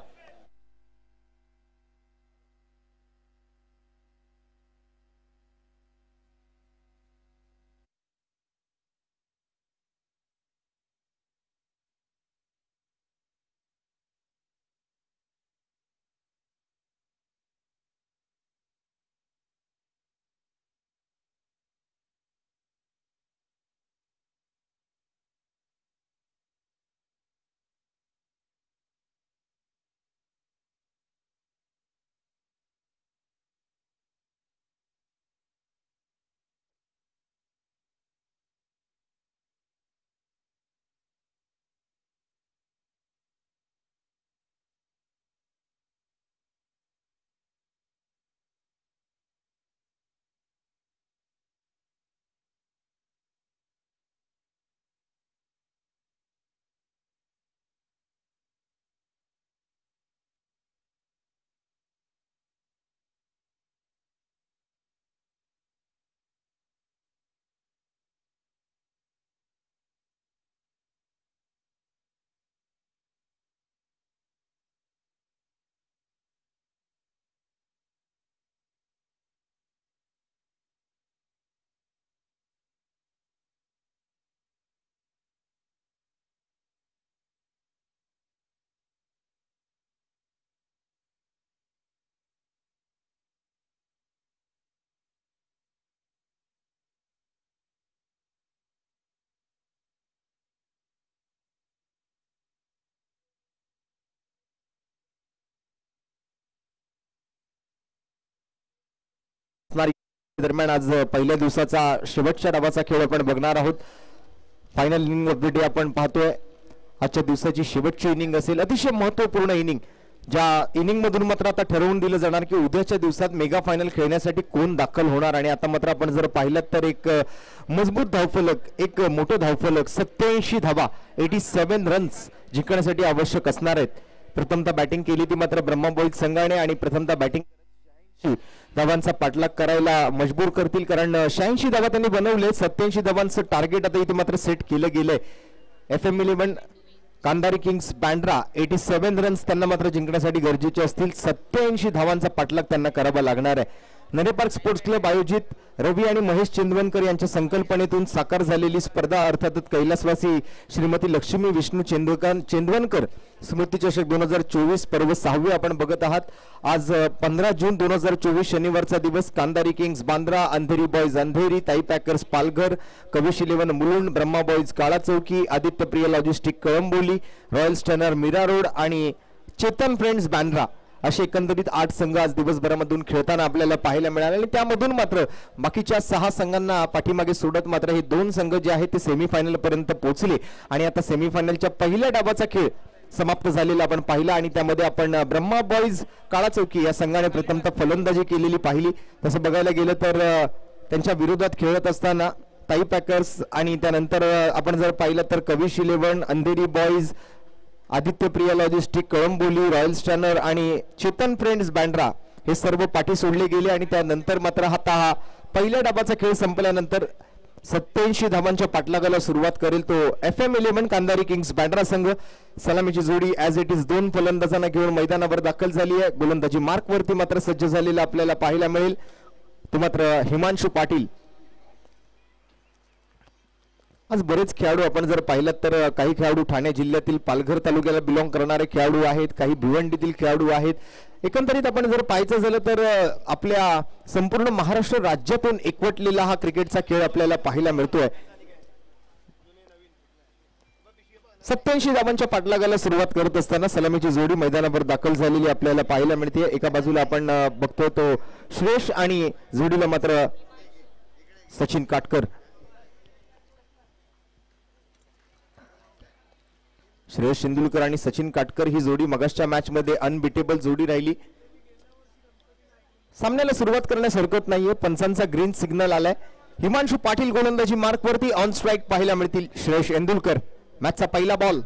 दरम्यान आज पहिल्या दिवसाचा शेवटच्या डावाचा खेळ आपण बघणार आहोत. Final inning of the day आपण पाहतोय. आजच्या दिवसाची शेवटची इनिंग असेल. अतिशय महत्त्वपूर्ण इनिंग. ज्या इनिंग मधून मात्र आता ठरवून दिलं जाणार की उद्याच्या दिवसात मेगा फायनल खेळण्यासाठी कोण दाखल होणार. आणि आता मात्र आपण जर पाहिलं तर एक मजबूत धावफलक, एक मोठं धावफलक, 87 धावा 87 रन्स जिंकण्यासाठी आवश्यक असणार आहेत. प्रथमतः बॅटिंग केली ती मात्र ब्रह्मा बॉईज संघाने आणि प्रथमतः बॅटिंग धावांचा पाठलाग करायला मजबूर करतील. कारण 86 धावा त्यांनी बनवले. 87 धावांचं टार्गेट आता इथे मात्र सेट केलं गेलंय. FM 11 कांदारी किंग्स बँड्रा 87 रन्स त्यांना मात्र जिंकण्यासाठी गरजेचे असतील. 87 धावांचा पाठलाग त्यांना करावा लागणार आहे. नरे पार्क स्पोर्ट्स क्लब आयोजित रवी आणि महेश चेंदवनकर यांच्या संकल्पनेतून साकार झालेली स्पर्धा अर्थातच कैलासवासी श्रीमती लक्ष्मी विष्णू चेंदवनकर स्मृती चषक 2024 पर्व 6वे आपण बघत आहात। आज 15 जून 2024 शनिवारचा दिवस। Kandari kings Bandra, Andheri boys Andheri, Tai packers Palghar, Kavish 11 Mulund, Brahma boys Kala Chowki, Aditya Priya logistic Kalamboli, royal stunner Mira road आणि चेतन फ्रेंड्स बांद्रा असे एकंदरीत 8 संघ आज दिवसभरामधून खेळताना आपल्याला पाहायला मिळाले आणि त्यामधून मात्र बाकीच्या 6 संघांना पाठीमागे सोडत मात्र हे 2 संघ जे आहेत ते सेमीफायनल पर्यंत पोहोचले आणि आता सेमीफायनलच्या पहिल्या डावाचा खेळ समाप्त झालेला आपण पाहिला आणि त्यामध्ये आपण ब्रह्मा बॉयज काळा चौकी या संघाने प्रथमतः फलंदाजी केलेली पाहिली। तसं बघायला गेलं तर त्यांच्या विरोधात खेळत असताना ताई पॅकर्स आणि त्यानंतर आपण जर पाहिलं तर Kavish 11, Andheri boys, Aditya Priya logistic Kalamboli, royal stunner आणि चेतन फ्रेंड्स बांद्रा हे सर्व पाठी सोडले गेले आणि त्यानंतर मात्र आता हा पहिल्या डावाचा खेळ संपल्यानंतर 87 धावांच्या पाठलागाला सुरुवात करेल तो FM 11 कांदारी किंग्स बांद्रा संघ। सलामीची जोडी ॲज इट इज 2 फलंदाजांना घेऊन मैदानावर दाखल झाली आहे। गोलंदाजी मार्क वरती मात्र सज्ज झालेला आपल्याला पाहायला मिळेल तो मात्र हिमांशु पाटील। आज बरेच खेळाडू आपण जर पाहिलं तर काही खेळाडू ठाणे जिल्ह्यातील पालघर तालुक्याला बिलॉंग करणारे खेळाडू आहेत, काही भिवंडीतील खेळाडू आहेत। एकंदरीत आपण जर पाहायचं झालं तर आपल्या संपूर्ण महाराष्ट्र राज्यातून एकवटलेला हा क्रिकेटचा खेळ आपल्याला पाहायला मिळतोय। 87 धावांच्या पाठलागाला सुरुवात करत असताना सलामीची जोडी मैदानावर दाखल झालेली आपल्याला पाहायला मिळते। एका बाजूला आपण बघतोय तो श्रेष आणि जोडीला मात्र सचिन काटकर। श्रेयस शेंदुलकर आणि सचिन काटकर ही जोडी मगासच्या मॅच मध्ये अनबिटेबल जोडी राहिली। सामन्याला सुरुवात करण्यास हरकत नाहीये, पंचांचा ग्रीन सिग्नल आलाय। हिमांशु पाटील गोलंदाजी मार्क वरती ऑन स्ट्राइक पाहायला मिळतील। श्रेयस शेंदुलकर मॅचचा पहिला बॉल,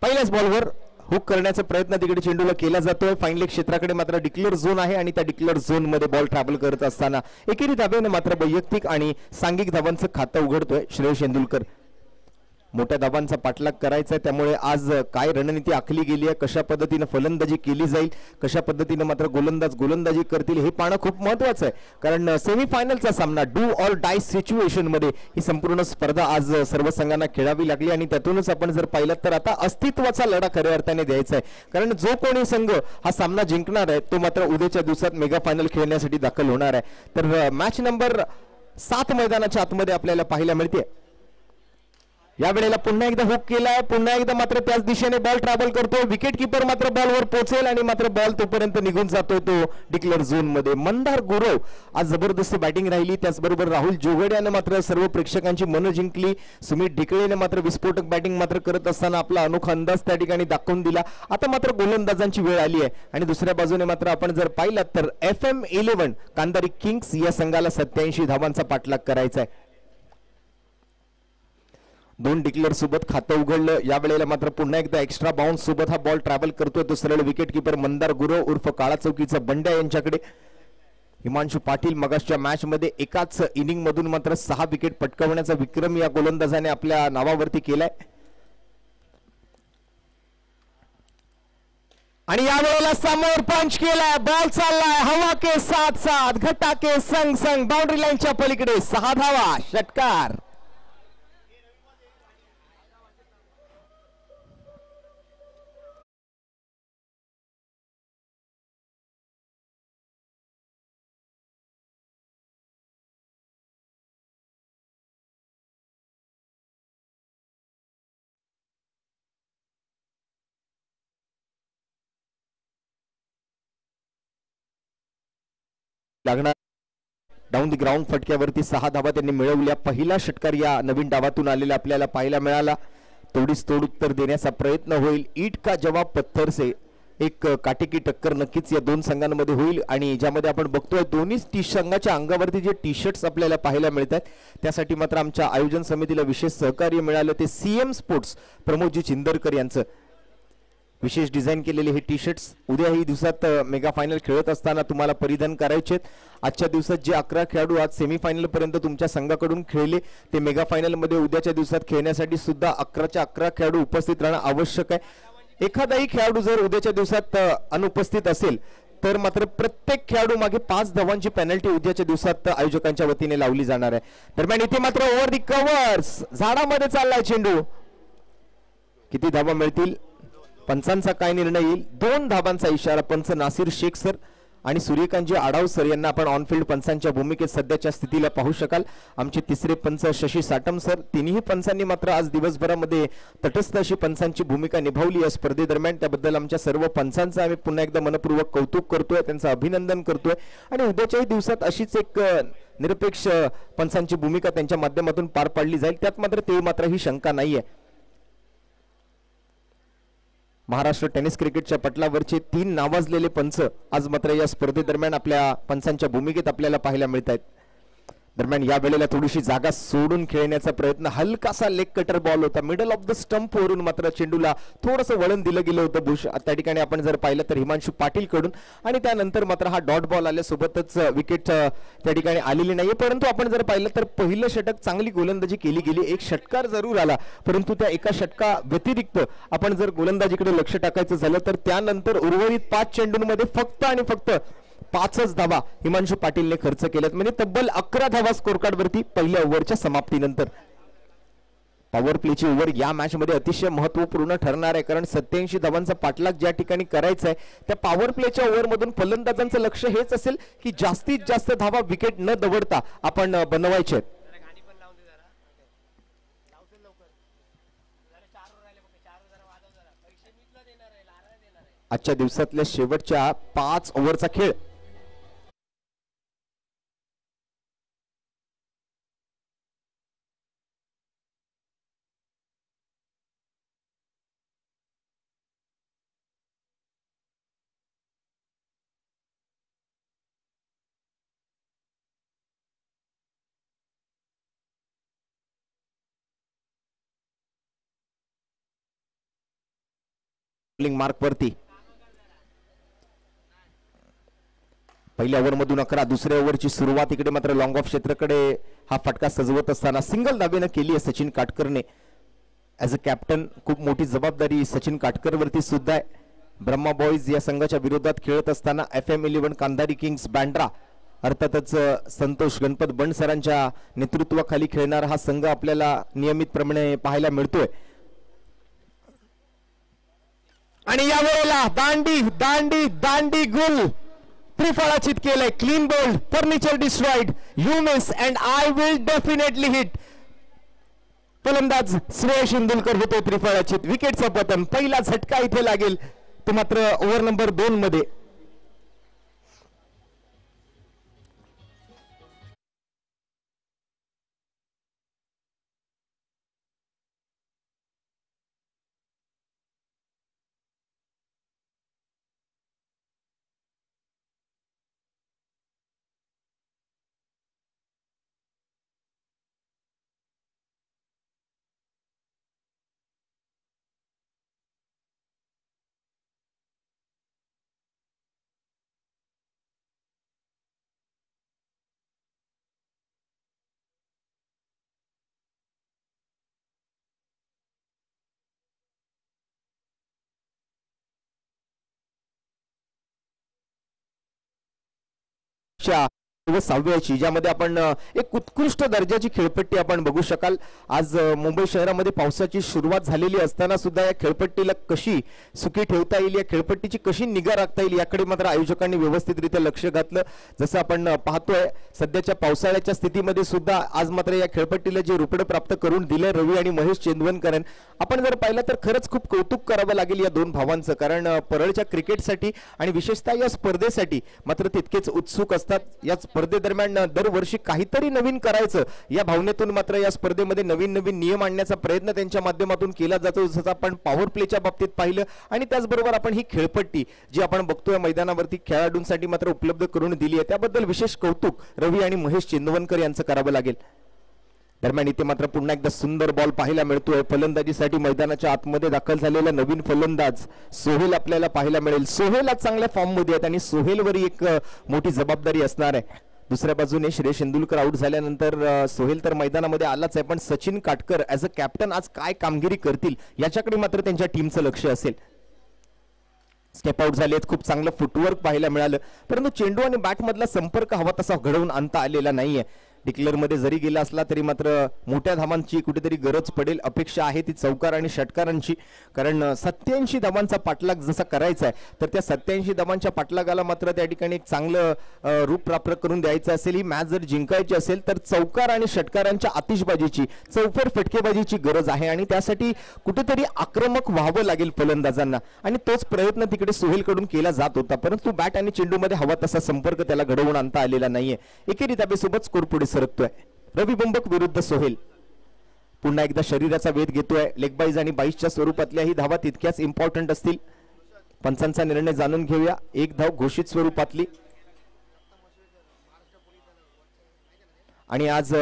पहिल्याच बॉलवर हुक करण्याचा प्रयत्न तिकडे चेंडूला केला जातोय। फाईन लेग क्षेत्राकडे मात्र डिक्लेअर झोन आहे आणि त्या डिक्लेअर झोन मध्ये बॉल ट्रॅव्हल करत असताना एकेरी धाब्याने मात्र वैयक्तिक आणि सांघिक धावांचं खातं उघडतोय श्रेयस शेंदुलकर। मोठ्या धावांचा पाठलाग करायचा आहे त्यामुळे आज काय रणनीती आखली गेली आहे, कशा पद्धतीने फलंदाजी केली जाईल, कशा पद्धतीने मात्र गोलंदाज गोलंदाजी करतील हे पाहणं खूप महत्त्वाचं आहे। कारण सेमीफायनलचा सामना डू ऑर डाय सिच्युएशन मध्ये ही संपूर्ण स्पर्धा आज सर्व संघांना खेळावी लागली आणि त्यातूनच आपण जर पाहिलं तर आता अस्तित्वाचा लढा खऱ्या अर्थाने द्यायचा आहे। कारण जो कोणी संघ हा सामना जिंकणार आहे तो मात्र उद्याच्या दिवसात मेगा फायनल खेळण्यासाठी दाखल होणार आहे। तर मॅच नंबर 7 मैदानाच्या आतमध्ये आपल्याला पाहायला मिळते। या वेळेला पुन्हा एकदा हुक केलाय, पुन्हा एकदा मात्र त्याच दिशेने बॉल ट्रॅव्हल करतो। विकेट कीपर मात्र बॉलवर पोहोचेल आणि मात्र बॉल तोपर्यंत निघून जातोय तो डिक्लेअर झोन मध्ये। मंदार गुरव आज जबरदस्त बॅटिंग राहिली, त्याचबरोबर राहुल जोगड्याने मात्र सर्व प्रेक्षकांची मनं जिंकली। सुमित ढिकळेने मात्र विस्फोटक बॅटिंग मात्र करत असताना आपला अनोखा अंदाज त्या ठिकाणी दाखवून दिला। आता मात्र गोलंदाजांची वेळ आली आहे आणि दुसऱ्या बाजूने मात्र आपण जर पाहिलं तर FM 11 कांदारी किंग्स या संघाला 87 धावांचा पाठलाग करायचा आहे। 2 डिक्लेअर सोबत खातं उघडलं। या वेळेला मात्र पुन्हा एकदा एक्स्ट्रा बाउन्स सोबत हा बॉल ट्रॅव्हल करतोय तो सरळ विकेट कीपर मंदार गुरव उर्फ काळा चौकीचा बंड्या यांच्याकडे। हिमांशु पाटील मगासच्या मॅच मध्ये एकाच इनिंग मधून मात्र 6 विकेट पटकावण्याचा विक्रम या गोलंदाजाने आपल्या नावावरती केलाय आणि या वेळेला समोर पंच केलाय, बॉल चाललाय हवा के साथ साथ घटा के संग संग बाउंड्री लाईनच्या पलीकडे 6 धावा, षटकार। लागणार डाऊन द ग्राउंड फटक्यावरती 6 धावा त्यांनी मिळवल्या। पहिला षटकार या नवीन डावातून आलेला आपल्याला पाहायला मिळाला। तोडीस तोड उत्तर देण्याचा प्रयत्न होईल, ईट का जवाब पत्थर से एक काटेकी टक्कर नक्कीच या 2 संघांमध्ये होईल आणि ज्यामध्ये आपण बघतोय दोन्ही संघाच्या अंगावरती जे टी शर्ट्स आपल्याला पाहायला मिळतात त्यासाठी मात्र आमच्या आयोजन समितीला विशेष सहकार्य मिळालं ते CM स्पोर्ट्स प्रमोदजी चिंदरकर यांचं विशेष डिझाईन केलेले हे टी शर्ट्स उद्याही दिवसात मेगा फायनल खेळत असताना तुम्हाला परिधान करायचे। आजच्या दिवसात जे 11 खेळाडू आज सेमीफायनल पर्यंत तुमच्या संघाकडून खेळले ते मेगा फायनल मध्ये उद्याच्या दिवसात खेळण्यासाठी सुद्धा 11च्या 11 खेळाडू उपस्थित राहणं आवश्यक आहे। एखादाही खेळाडू जर उद्याच्या दिवसात अनुपस्थित असेल तर मात्र प्रत्येक खेळाडू मागे 5 धावांची पेनल्टी उद्याच्या दिवसात आयोजकांच्या वतीने लावली जाणार आहे. दरम्यान इथे मात्र ओव्हर दी कव्हर्स झाडामध्ये चाललाय चेंडू. किती धावा मिळतील, पंचांचा काय निर्णय येईल. 2 धावांचा इशारा. पंच नासिर शेख सर आणि सूर्यकांतजी आढाव सर यांना आपण ऑनफिल्ड पंचांच्या भूमिकेत सध्याच्या स्थितीला पाहू शकाल. आमचे तिसरे पंच शशी साटम सर. तिन्ही पंचांनी मात्र आज दिवसभरामध्ये तटस्थ अशी पंचांची भूमिका निभावली या स्पर्धेदरम्यान. त्याबद्दल आमच्या सर्व पंचांचं आम्ही पुन्हा एकदा मनपूर्वक कौतुक करतोय, त्यांचं अभिनंदन करतोय. आणि उद्याच्याही दिवसात अशीच एक निरपेक्ष पंचांची भूमिका त्यांच्या माध्यमातून पार पाडली जाईल, त्यात मात्र ही शंका नाहीये. महाराष्ट्र टेनिस क्रिकेटच्या पटलावरचे 3 नावाजलेले पंच आज मात्र या स्पर्धेदरम्यान आपल्या पंचांच्या भूमिकेत आपल्याला पाहायला मिळत आहेत. दरम्यान या वेळेला थोडीशी जागा सोडून खेळण्याचा प्रयत्न, हलकासा लेग कटर बॉल होता. मिडल ऑफ द स्टंप वरून मात्र चेंडूला थोडंसं वळण दिलं गेलं होतं बुश. त्या ठिकाणी आपण जर पाहिलं तर हिमांशू पाटील कडून, आणि त्यानंतर मात्र हा डॉट बॉल आल्यासोबतच विकेट त्या ठिकाणी आलेली नाहीये. परंतु आपण जर पाहिलं तर पहिलं षटक चांगली गोलंदाजी केली गेली. एक षटकार जरूर आला, परंतु त्या एका षटका व्यतिरिक्त आपण जर गोलंदाजीकडे लक्ष टाकायचं झालं तर त्यानंतर उर्वरित 5 चेंडूंमध्ये फक्त आणि फक्त 5च धावा हिमांशू पाटीलने खर्च केल्यात. म्हणजे तब्बल 11 धावा स्कोर कार्ड वरती पहिल्या ओव्हरच्या समाप्तीनंतर. पॉवर प्लेची ओव्हर या मॅच मध्ये अतिशय महत्वपूर्ण ठरणार आहे, कारण 87 धावांचा पाठलाग ज्या ठिकाणी करायचा आहे त्या पॉवर प्लेच्या ओव्हर मधून फलंदाजांचं लक्ष हेच असेल की जास्तीत जास्त धावा विकेट न दवडता आपण बनवायचे आहेत. आजच्या दिवसातल्या शेवटच्या 5 ओव्हरचा खेळ. मार्क वरती पहिल्या ओव्हर मधून 11. दुसऱ्या ओव्हरची सुरुवात इकडे मात्र लॉंग ऑफ क्षेत्राकडे हा फटका सजवत असताना सिंगल धावेनं केली आहे सचिन काटकरने. ऍज अ कॅप्टन खूप मोठी जबाबदारी सचिन काटकर वरती सुद्धा आहे. ब्रह्मा बॉईज या संघाच्या विरोधात खेळत असताना FM11 कांधारी किंग्स बँड्रा अर्थातच संतोष गणपत बंड सरांच्या नेतृत्वाखाली खेळणारा हा संघ आपल्याला नियमितप्रमाणे पाहायला मिळतोय. आणि या वेळेला दांडी दांडी दांडी गुल त्रिफळाचित केलंय. Clean bowled, furniture destroyed, you miss and I will definitely hit. फलंदाज श्रेयस इंदुलकर होतो त्रिफळाचित. विकेटचं पतन. पहिला झटका इथे लागेल तो मात्र ओव्हर नंबर 2 मध्ये. व 6व्याची ज्यामध्ये आपण एक उत्कृष्ट दर्जाची खेळपट्टी आपण बघू शकाल. आज मुंबई शहरामध्ये पावसाची सुरुवात झालेली असताना सुद्धा या खेळपट्टीला कशी सुखी ठेवता येईल, या खेळपट्टीची कशी निगा राखता येईल याकडे मात्र आयोजकांनी व्यवस्थितरित्या लक्ष घातलं. जसं आपण पाहतोय सध्याच्या पावसाळ्याच्या स्थितीमध्ये सुद्धा आज मात्र या खेळपट्टीला जे रुपडं प्राप्त करून दिलं रवी आणि महेश चेंदवनकर, आपण जर पाहिलं तर खरंच खूप कौतुक करावं लागेल या 2 भावांचं. कारण परळच्या क्रिकेटसाठी आणि विशेषतः या स्पर्धेसाठी मात्र तितकेच उत्सुक असतात. या स्पर्धेदरम्यान दरवर्षी काहीतरी नवीन करायचं या भावनेतून मात्र या स्पर्धेमध्ये नवीन नवीन नियम आणण्याचा प्रयत्न त्यांच्या माध्यमातून केला जातो. जसं आपण पॉवर प्लेच्या बाबतीत पाहिलं आणि त्याचबरोबर आपण ही खेळपट्टी जी आपण बघतोय मैदानावरती खेळाडूंसाठी मात्र उपलब्ध करून दिली आहे, त्याबद्दल विशेष कौतुक रवी आणि महेश चेंदवनकर यांचं करावं लागेल. दरम्यान इथे मात्र पुन्हा एकदा सुंदर बॉल पाहायला मिळतोय. फलंदाजीसाठी मैदानाच्या आतमध्ये दाखल झालेला नवीन फलंदाज सोहेल आपल्याला पाहायला मिळेल. सोहेल आज चांगल्या फॉर्म मध्ये आहेत आणि सोहेलवर एक मोठी जबाबदारी असणार आहे. दुसऱ्या बाजूने श्रेयस इंदुलकर आउट झाल्यानंतर सोहेल तर मैदानामध्ये आलाच आहे, पण Sachin Katkar as a captain आज काय कामगिरी करतील याच्याकडे मात्र त्यांच्या टीमचं लक्ष असेल. स्टेप आउट झालेत, खूप चांगलं फुटवर्क पाहायला मिळालं, परंतु चेंडू आणि बॅट मधला संपर्क हवा तसा घडवून आणता आलेला नाहीये. डिक्लेअर मध्ये जरी गेला असला तरी मात्र मोठ्या धावांची कुठेतरी गरज पडेल, अपेक्षा आहे ती चौकार आणि षटकारांची. कारण 87 धावांचा पाठलाग जसा करायचा आहे तर त्या 87 धावांच्या पाठलागाला मात्र त्या ठिकाणी एक चांगलं रूप प्राप्त करून द्यायचं असेल. ही मॅच जर जिंकायची असेल तर चौकार आणि षटकारांच्या आतिषबाजीची, चौफर फटकेबाजीची गरज आहे आणि त्यासाठी कुठेतरी आक्रमक व्हावं लागेल फलंदाजांना आणि तोच प्रयत्न तिकडे सोहेलकडून केला जात होता, परंतु बॅट आणि चेंडूमध्ये हवा तसा संपर्क त्याला घडवून आणता आलेला नाहीये. एकेरी धाबेसोबत स्कोर पुढे सरकतोय. रवी बंबक विरुद्ध सोहेल. पुन्हा एकदा शरीराचा वेध घेतोय. लेग बाईज आणि 22च्या स्वरूपातल्या ही धावा तितक्याच इम्पॉर्टंट असतील. पंचांचा निर्णय जाणून घेऊया. एक धाव घोषित स्वरूपातली आणि आज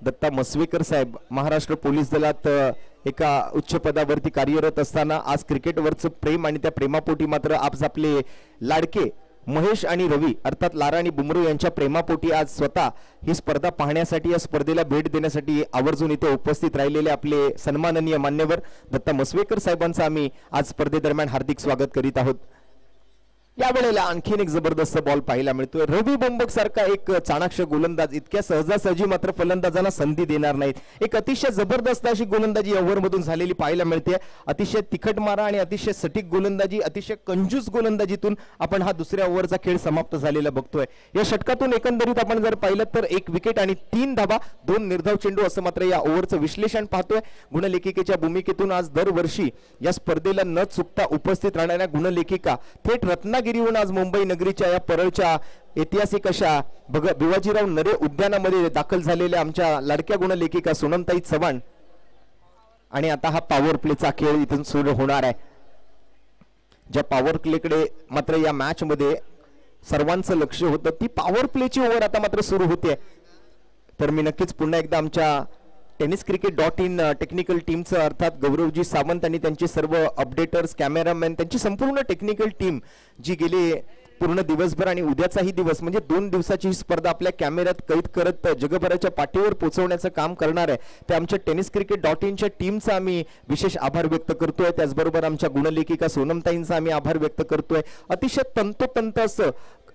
दत्ता मसवेकर साहेब महाराष्ट्र पोलीस दलात एका उच्च पदावरती कार्यरत असताना आज क्रिकेटवरचं प्रेम आणि त्या प्रेमापोटी मात्र आज आपले लाडके महेश आणि रवी अर्थात लारा आणि बुमरो यांच्या प्रेमापोटी आज स्वतः ही स्पर्धा पाहण्यासाठी, या स्पर्धेला भेट देण्यासाठी आवर्जून इथे उपस्थित राहिलेले आपले सन्माननीय मान्यवर दत्ता मसवेकर साहेबांचं आम्ही आज स्पर्धेदरम्यान हार्दिक स्वागत करीत आहोत. यावेळेला आणखीन एक जबरदस्त बॉल पाहायला मिळतोय. रवी बंबक सारखा एक चाणाक्ष गोलंदाज इतक्या सहजासहजी मात्र फलंदाजांना संधी देणार नाहीत. एक अतिशय जबरदस्त अशी गोलंदाजी ओव्हर मधून झालेली पाहायला मिळते. अतिशय तिखट मारा आणि अतिशय सटीक गोलंदाजी, अतिशय कंजूस गोलंदाजीतून आपण हा दुसऱ्या ओव्हरचा खेळ समाप्त झालेला बघतोय. या षटकातून एकंदरीत आपण जर पाहिलं तर 1 विकेट आणि 3 धावा, 2 निर्धाव चेंडू असं मात्र या ओव्हरचं विश्लेषण पाहतोय. गुणलेखिकेच्या भूमिकेतून आज दरवर्षी या स्पर्धेला न चुकता उपस्थित राहणाऱ्या गुणलेखिका थेट रत्नागिरीहून आज मुंबई नगरीच्या या परळच्या ऐतिहासिक अशा भिवाजीराव नरे उद्यानामध्ये दाखल झालेल्या आमच्या लाडक्या गुणलेखिका सोनमताई चव्हाण. आणि आता हा पॉवर प्लेचा खेळ इथून सुरू होणार आहे. ज्या पॉवर प्लेकडे मात्र या मॅच मध्ये सर्वांचं लक्ष होतं ती पॉवर प्लेची ओव्हर आता मात्र सुरू होते. तर मी नक्कीच पुन्हा एकदा आमच्या tenniscricket.in टेक्निकल टीमचं अर्थात गौरवजी सावंत आणि त्यांचे सर्व अपडेटर्स, कॅमेरामॅन, त्यांची संपूर्ण टेक्निकल टीम जी गेली पूर्ण दिवसभर आणि उद्याचाही दिवस म्हणजे 2 दिवसाची ही स्पर्धा आपल्या कॅमेऱ्यात कैद करत जगभराच्या पाठीवर पोहोचवण्याचं काम करणार आहे. ते आमच्या tenniscricket.inच्या टीमचा आम्ही विशेष आभार व्यक्त करतोय. त्याचबरोबर आमच्या गुणलेखिका सोनमताईंचा आम्ही आभार व्यक्त करतोय. अतिशय तंतोतंत असं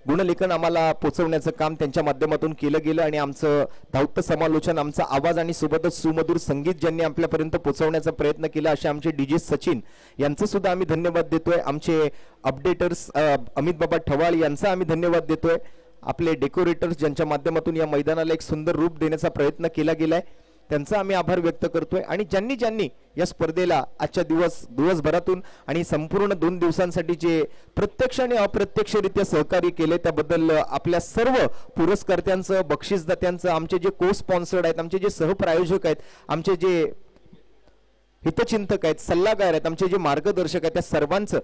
गुणलेखन आम्हाला पोहोचवण्याचं काम त्यांच्या माध्यमातून केलं गेलं आणि आमचं धावतं समालोचन, आमचा आवाज आणि सोबतच सुमधुर संगीत ज्यांनी आपल्यापर्यंत पोहोचवण्याचा प्रयत्न केला असे आमचे डीजे सचिन यांचं सुद्धा आम्ही धन्यवाद देतोय. आमचे अपडेटर्स अमित बाबा ठवाळ यांचा आम्ही धन्यवाद देतोय. आपले डेकोरेटर्स ज्यांच्या माध्यमातून या मैदानाला एक सुंदर रूप देण्याचा प्रयत्न केला गेलाय त्यांचा आम्ही आभार व्यक्त करतोय. आणि ज्यांनी या स्पर्धेला आजच्या दिवसभरातून आणि संपूर्ण 2 दिवसांसाठी जे प्रत्यक्ष आणि अप्रत्यक्षरित्या सहकार्य केले त्याबद्दल आपल्या सर्व पुरस्कर्त्यांचं, बक्षीसदात्यांचं, आमचे जे को स्पॉन्सर्ड आहेत, आमचे जे सहप्रायोजक आहेत, आमचे जे हितचिंतक आहेत, सल्लागार आहेत, आमचे जे मार्गदर्शक आहेत, त्या सर्वांचं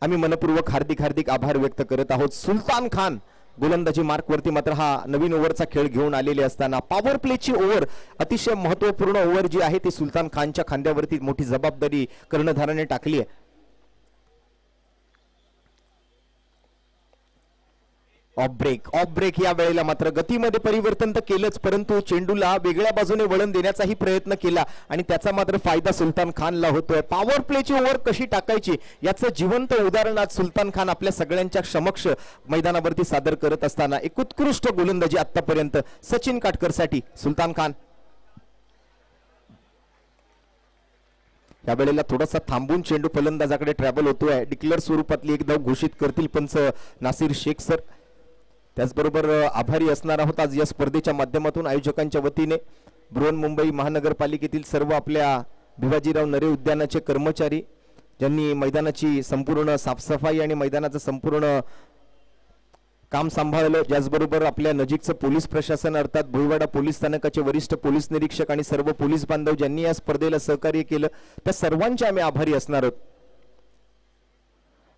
आम्ही मनपूर्वक हार्दिक आभार व्यक्त करत आहोत. सुलतान खान गोलंदाजी मार्कवरती मात्र हा नवीन ओव्हरचा खेळ घेऊन आलेले असताना पॉवर प्लेची ओव्हर, अतिशय महत्वपूर्ण ओव्हर जी आहे ती सुलतान खानच्या खांद्यावरती मोठी जबाबदारी कर्णधाराने टाकली आहे. ऑफ ब्रेक या वेळेला मात्र गतीमध्ये परिवर्तन तर केलंच परंतु चेंडूला वेगळ्या बाजूने वळण देण्याचाही प्रयत्न केला आणि त्याचा मात्र फायदा सुलतान खानला होतोय. पॉवर प्लेची ओव्हर कशी टाकायची याचं जिवंत उदाहरण आज सुलतान खान आपल्या सगळ्यांच्या समक्ष मैदानावरती सादर करत असताना एक उत्कृष्ट गोलंदाजी आतापर्यंत सचिन काटकरसाठी सुलतान खान. या वेळेला थोडासा थांबून चेंडू फलंदाजाकडे ट्रॅव्हल होतोय. डिक्लेअर स्वरूपातली एक धाव घोषित करतील पंच नासिर शेख सर. त्याचबरोबर आभारी असणार आहोत आज या स्पर्धेच्या माध्यमातून आयोजकांच्या वतीने बृहन्मुंबई महानगरपालिकेतील सर्व आपल्या भिवाजीराव नरे उद्यानाचे कर्मचारी ज्यांनी मैदानाची संपूर्ण साफसफाई आणि मैदानाचं संपूर्ण काम सांभाळलं. त्याचबरोबर आपल्या नजीकचं पोलीस प्रशासन अर्थात भोईवाडा पोलीस स्थानकाचे वरिष्ठ पोलीस निरीक्षक आणि सर्व पोलीस बांधव ज्यांनी या स्पर्धेला सहकार्य केलं त्या सर्वांचे आम्ही आभारी असणार आहोत.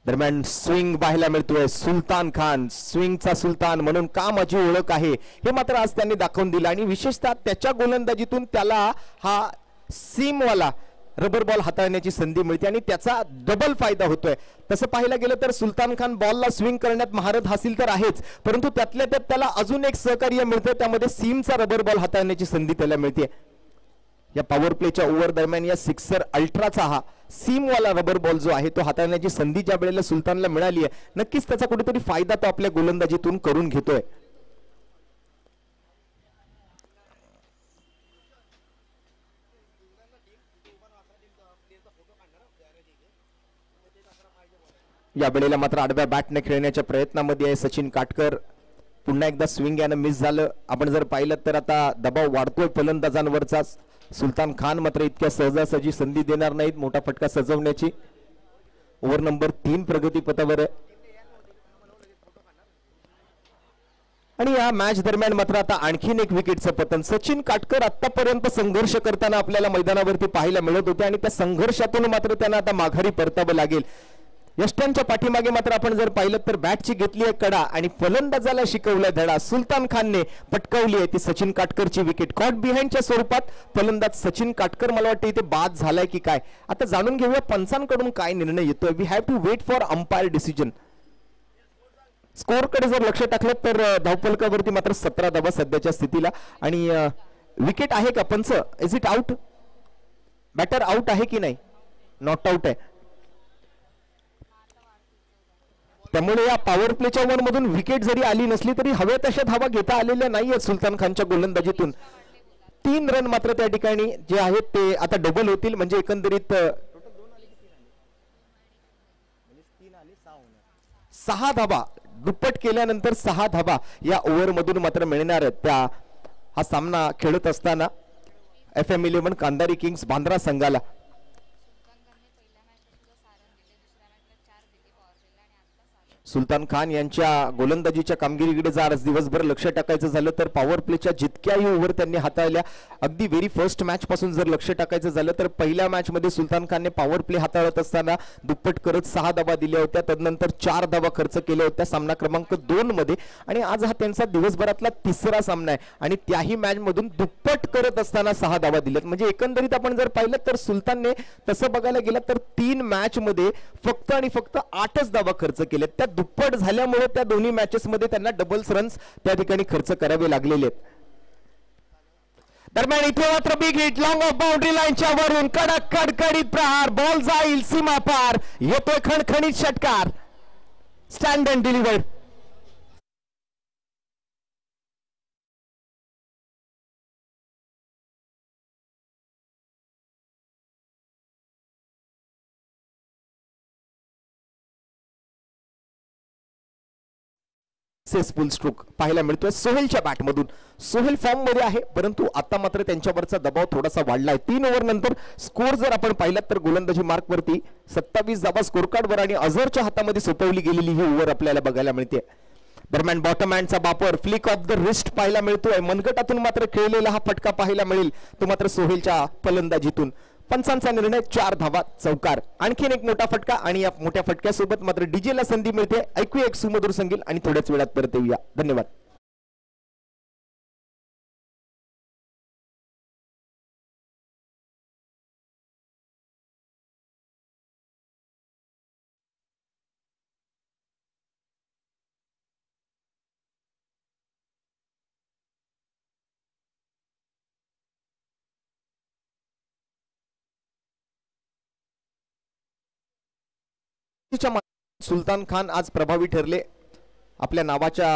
दरम्यान स्विंग पाहायला मिळतोय. सुलतान खान स्विंगचा सुलतान म्हणून का माझी ओळख आहे हे मात्र आज त्यांनी दाखवून दिलं आणि विशेषतः त्याच्या गोलंदाजीतून त्याला हा सीमवाला रबर बॉल हाताळण्याची संधी मिळते आणि त्याचा डबल फायदा होतोय. तसं पाहायला गेलं तर सुलतान खान बॉलला स्विंग करण्यात महारत हासिल तर आहेच परंतु त्यातल्या त्यात त्याला अजून एक सहकार्य मिळतं त्यामध्ये सीमचा रबर बॉल हाताळण्याची संधी त्याला मिळते. या पॉवर प्लेच्या ओव्हर दरम्यान या सिक्सर अल्ट्राचा हा सीमवाला रबर बॉल जो आहे तो हाताळण्याची संधी ज्या वेळेला सुलतानला मिळाली आहे, नक्कीच त्याचा कुठेतरी फायदा तो आपल्या गोलंदाजीतून करून घेतोय. या वेळेला मात्र आडव्या बॅटने खेळण्याच्या प्रयत्नामध्ये आहे सचिन काटकर. पुन्हा एकदा स्विंग यानं मिस झालं. आपण जर पाहिलं तर आता दबाव वाढतोय फलंदाजांवरचा. सुलतान खान मात्र इतक्या सहजासहजी संधी देणार नाहीत मोठा फटका सजवण्याची. ओव्हर नंबर 3 प्रगतीपथावर आहे. आणि या मॅच दरम्यान मात्र आता आणखीन एक विकेटचं पतन. सचिन काटकर आतापर्यंत संघर्ष करताना आपल्याला मैदानावरती पाहायला मिळत होते आणि त्या संघर्षातून मात्र त्यांना आता माघारी परतावं लागेल. यष्ट्यांच्या पाठीमागे मात्र आपण जर पाहिलं तर बॅटची घेतली आहे कडा आणि फलंदाजाला शिकवलाय धडा. सुलतान खानने पटकावली आहे ती सचिन काटकरची विकेट. कॉट बिहाइंडच्या स्वरूपात फलंदाज सचिन काटकर मला वाटतं इथे बाद झालाय की काय. आता जाणून घेऊया पंचांकडून काय निर्णय येतोय. We have to wait for umpire decision. स्कोअरकडे जर लक्ष टाकलं तर धावफलकावरती मात्र 17 धावा सध्याच्या स्थितीला आणि विकेट आहे का पंच. Is it out. Batter out आहे की नाही. नॉट आउट आहे. त्यामुळे या पॉवर प्लेच्या ओव्हर मधून विकेट जरी आली नसली तरी हव्या तशा धावा घेता आलेल्या नाहीयेत सुलतान खानच्या गोलंदाजीतून. 3 रन मात्र त्या ठिकाणी जे आहेत ते आता डबल होतील. म्हणजे एकंदरीत 6 धावा दुप्पट केल्यानंतर 6 धावा या ओव्हर मधून मात्र मिळणार आहेत. त्या हा सामना खेळत असताना FM11 कांदारी किंग्स बांद्रा संघाला. सुलतान खान यांच्या गोलंदाजीच्या कामगिरीकडे जर आज दिवसभर लक्ष टाकायचं झालं तर पॉवर प्लेच्या जितक्याही ओव्हर त्यांनी हाताळल्या अगदी व्हेरी फर्स्ट मॅच पासून जर लक्ष टाकायचं झालं तर पहिल्या मॅच मध्ये सुलतान खानने पॉवर प्ले हाताळत असताना दुप्पट करत 6 धावा दिल्या होत्या. तदनंतर 4 धावा खर्च केल्या होत्या सामना क्रमांक 2 मध्ये आणि आज हा त्यांचा दिवसभरातला 3रा सामना आहे आणि त्याही मॅच मधून दुप्पट करत असताना 6 धावा दिल्यात. म्हणजे एकंदरीत आपण जर पाहिलं तर सुलतानने तसं बघायला गेलं तर 3 मॅच मध्ये फक्त आणि फक्त 8च धावा खर्च केल्यात. त्या दुप्पट झाल्यामुळे त्या दोन्ही मॅचेस मध्ये त्यांना डबल्स रन्स त्या ठिकाणी खर्च करावे लागलेले आहेत. दरम्यान इथे मात्र big hit long of boundary लाईनच्या वरून कडक कडकडीत प्रहार. बॉल जाईल सीमा पार. येतोय खणखणीत षटकार. Stand and delivered. Successful stroke पाहायला मिळतोय सोहेलच्या बॅटमधून. सोहेल फॉर्म मध्ये आहे परंतु आता मात्र त्यांच्यावरचा दबाव थोडासा वाढलाय. 3 ओव्हर नंतर स्कोर जर आपण पाहिलात तर गोलंदाजी मार्क वरती 27 धावा स्कोर कार्ड वर आणि अझरच्या हातामध्ये सोपवली गेलेली ही ओव्हर आपल्याला बघायला मिळते. दरम्यान बॉटम हँडचा बापर फ्लिक ऑफ द रिस्ट पाहायला मिळतोय. मनगटातून मात्र खेळलेला हा फटका पाहायला मिळेल तो मात्र सोहेलच्या फलंदाजीतून. पंचांचा निर्णय 4 धावा चौकार. आणखीन एक मोठा फटका आणि या मोठ्या फटक्यासोबत मात्र डीजेला संधी मिळते. ऐकूया एक सुमधुर संगीत आणि थोड्याच वेळात परत येऊया. धन्यवाद. सुलतान खान आज प्रभावी ठरले. आपल्या नावाच्या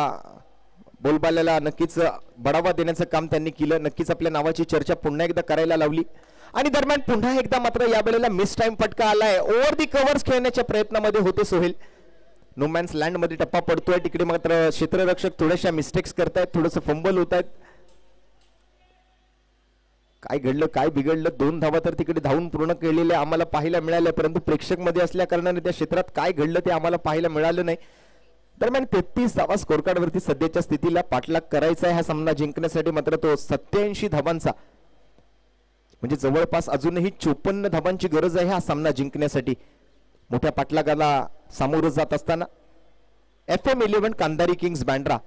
बोलबाल्याला नक्कीच बढावा देण्याचं काम त्यांनी केलं. नक्कीच आपल्या नावाची चर्चा पुन्हा एकदा करायला लावली आणि दरम्यान पुन्हा एकदा मात्र या वेळेला मिस टाइम फटका आलाय. ओव्हर दी कव्हर्स खेळण्याच्या प्रयत्नामध्ये होते सोहेल. नो मॅन्स लँड मध्ये टप्पा पडतोय. तिकडे मात्र क्षेत्ररक्षक थोड्याशा मिस्टेक्स करतायत. थोडंसं फंबल होत आहेत. काय घडलं काय बिघडलं. 2 धावा तर तिकडे धावून पूर्ण केलेल्या आम्हाला पाहायला मिळाल्या परंतु प्रेक्षक मध्ये असल्या कारणाने त्या क्षेत्रात काय घडलं ते आम्हाला पाहायला मिळालं नाही. दरम्यान 33 धावा स्कोर कार्ड वरती सध्याच्या स्थितीला पाठलाग करायचा आहे हा सामना जिंकण्यासाठी. मात्र तो 87 धावांचा म्हणजे जवळपास अजूनही 54 धावांची गरज आहे हा सामना जिंकण्यासाठी. मोठ्या पाठलागाला सामोरं जात असताना FM11 कांदारी किंग्स बँड्रा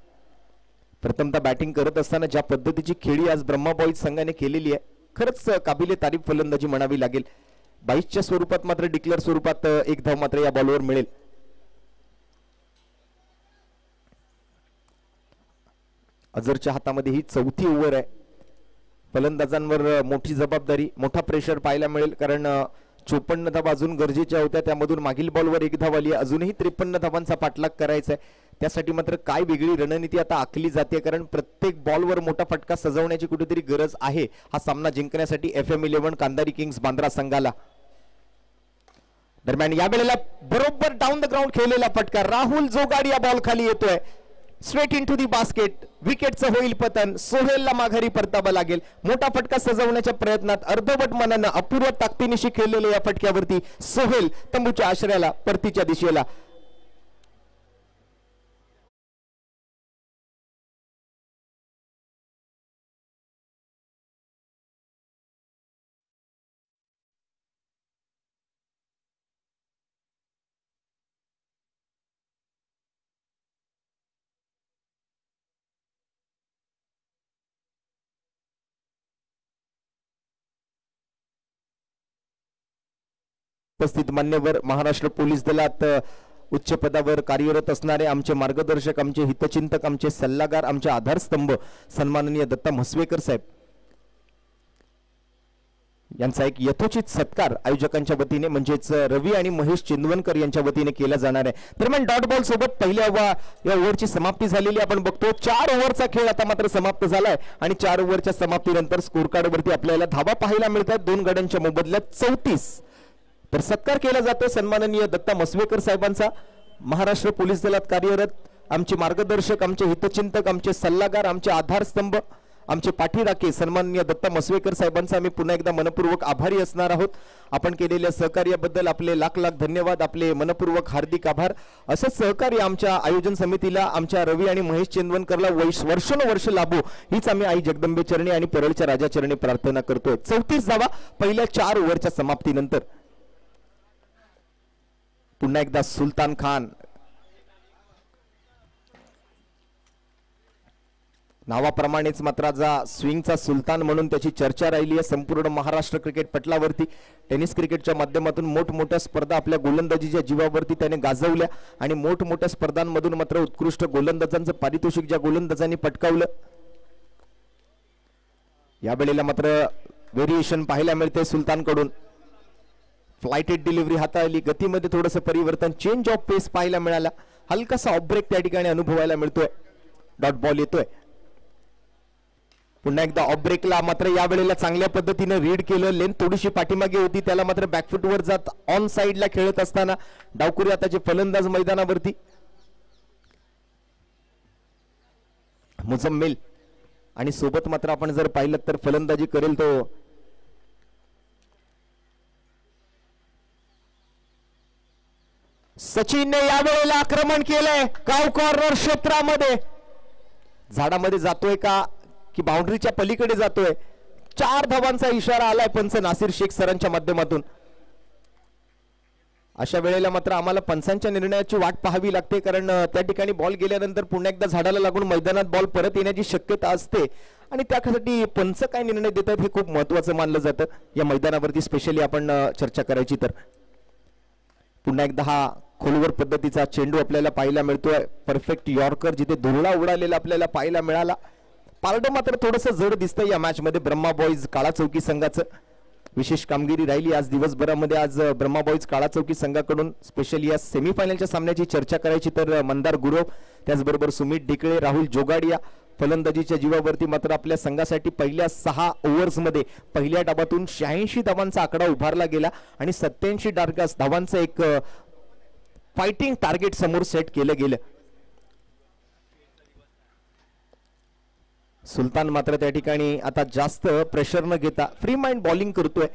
प्रथमतः बॅटिंग करत असताना ज्या पद्धतीची खेळी आज ब्रह्मा बॉईज संघाने केलेली आहे खरंच काबिले तारीफ फलंदाजी म्हणावी लागेल. 22च्या स्वरूपात मात्र डिक्लेअर स्वरूपात 1 धाव मात्र या बॉलवर मिळेल. अझरच्या हातामध्ये ही 4थी ओव्हर आहे. फलंदाजांवर मोठी जबाबदारी, मोठा प्रेशर पाहायला मिळेल, कारण 54 धावा अजून गरजेच्या होत्या. त्यामधून मागील बॉलवर 1 धाव आली, अजूनही 53 धावांचा पाठलाग करायचा आहे. त्यासाठी मात्र काय वेगळी रणनीती आता आखली जाते, कारण प्रत्येक बॉलवर मोठा फटका सजवण्याची कुठेतरी गरज आहे हा सामना जिंकण्यासाठी FM11 कांदारी किंग्स बांद्रा संघाला. दरम्यान या वेळेला बरोबर डाऊन द ग्राउंड खेळलेला फटका, राहुल जोगाडिया बॉल खाली येतोय, straight into the basket. विकेटचं होईल पतन, सोहेलला माघारी परतावा लागेल. मोठा फटका सजवण्याच्या प्रयत्नात अर्धवट मनानं अपूर्व ताकदीनिशी खेळलेल्या या फटक्यावरती सोहेल तंबूच्या आश्रयाला परतीच्या दिशेला. उपस्थित मान्यवर, महाराष्ट्र पोलीस दलात उच्च पदावर कार्यरत असणारे आमचे मार्गदर्शक, आमचे हितचिंतक, आमचे सल्लागार, आमचे आधारस्तंभ सन्माननीय दत्ता म्हसवेकर साहेब यांचा एक यथोचित सत्कार आयोजकांच्या वतीने म्हणजेच रवी आणि महेश चिंदवनकर यांच्या वतीने केला जाणार आहे. दरम्यान डॉट बॉल सोबत पहिल्या या ओव्हरची समाप्ती झालेली आपण बघतो. 4 ओव्हरचा खेळ आता मात्र समाप्त झालाय आणि 4 ओव्हरच्या समाप्तीनंतर स्कोर कार्ड वरती आपल्याला धावा पाहायला मिळतात. 2 गड्यांच्या मोबदल्यात 34. तर सत्कार केला जातो सन्माननीय दत्ता म्हसवेकर साहेबांचा. महाराष्ट्र पोलीस दलात कार्यरत आमचे मार्गदर्शक, आमचे हितचिंतक, आमचे सल्लागार, आमचे आधारस्तंभ, आमचे पाठीराखे सन्माननीय दत्ता म्हसवेकर साहेबांचा आम्ही पुन्हा एकदा मनपूर्वक आभारी असणार आहोत. आपण केलेल्या सहकार्याबद्दल आपले लाख लाख धन्यवाद, आपले मनपूर्वक हार्दिक आभार. असंच सहकार्य आमच्या आयोजन समितीला, आमच्या रवी आणि महेश चेंदवनकरला वर्षानुवर्ष लाभो हीच आम्ही आई जगदंबे चरणी आणि परळच्या राजा चरणी प्रार्थना करतोय. 34 धावा पहिल्या 4 ओव्हरच्या समाप्तीनंतर. पुन्हा एकदा सुलतान खान नावाप्रमाणेच मात्र स्विंगचा सुलतान म्हणून त्याची चर्चा राहिली आहे संपूर्ण महाराष्ट्र क्रिकेट पटलावरती. टेनिस क्रिकेटच्या माध्यमातून मोठमोठ्या स्पर्धा आपल्या गोलंदाजीच्या जीवावरती त्याने गाजवल्या आणि मोठमोठ्या स्पर्धांमधून मात्र उत्कृष्ट गोलंदाजांचं पारितोषिक ज्या गोलंदाजांनी पटकावलं. यावेळेला मात्र व्हेरिएशन पाहायला मिळते सुलतानकडून. फ्लाइटेड डिलिव्हरी हाताळली, गतीमध्ये थोडंसं परिवर्तन, चेंज ऑफ पेस पाहायला मिळाला, हलकासा ऑफ ब्रेक त्या ठिकाणी अनुभवायला मिळतोय. डॉट बॉल येतोय पुन्हा एकदा ऑफ ब्रेकला. मात्र यावेळेला चांगल्या पद्धतीने रीड केलं, लेंथ थोडीशी पाठीमागे होती, त्याला मात्र बॅकफुटवर जात ऑन साइडला खेळत असताना डावकुरी आताचे फलंदाज मैदानावरती. मुझम्मिल आणि सोबत मात्र आपण जर पाहिलं तर फलंदाजी करेल तो सचिनने यावेळेला आक्रमण केलंय काव कॉर्नर क्षेत्रामध्ये. झाडामध्ये जातोय का की बाउंड्रीच्या पलीकडे जातोय. 4 धावांचा इशारा आलाय पंच नासिर शेख सरांच्या माध्यमातून. अशा वेळेला मात्र आम्हाला पंचांच्या निर्णयाची वाट पाहावी लागते, कारण त्या ठिकाणी बॉल गेल्यानंतर पुन्हा एकदा झाडाला लागून मैदानात बॉल परत येण्याची शक्यता असते आणि त्यासाठी पंच काय निर्णय देतात हे खूप महत्वाचं मानलं जातं या मैदानावरती. स्पेशली आपण चर्चा करायची तर पुन्हा एकदा हा खोलवर पद्धतीचा चेंडू आपल्याला पाहायला मिळतोय. परफेक्ट यॉर्कर जिथे धुरळा उडालेला आपल्याला पाहायला मिळाला. पारडं मात्र थोडंसं जड दिसतंय या मॅच मध्ये ब्रह्मा बॉईज काळा चौकी संघाचं. विशेष कामगिरी राहिली आज दिवसभरामध्ये. आज ब्रह्मा बॉईज काळा चौकी संघाकडून स्पेशली या सेमीफायनलच्या सामन्याची चर्चा करायची तर मंदार गुरव, त्याचबरोबर सुमित डिकळे, राहुल जोगाडिया फलंदाजीच्या जीवावरती मात्र आपल्या संघासाठी पहिल्या 6 ओव्हर्समध्ये पहिल्या डावातून 86 धावांचा आकडा उभारला गेला आणि 87 धावांचं एक फायटिंग टार्गेट समोर सेट केलं गेलं. सुलतान मात्र त्या ठिकाणी आता जास्त प्रेशर न घेता फ्री माइंड बॉलिंग करतोय,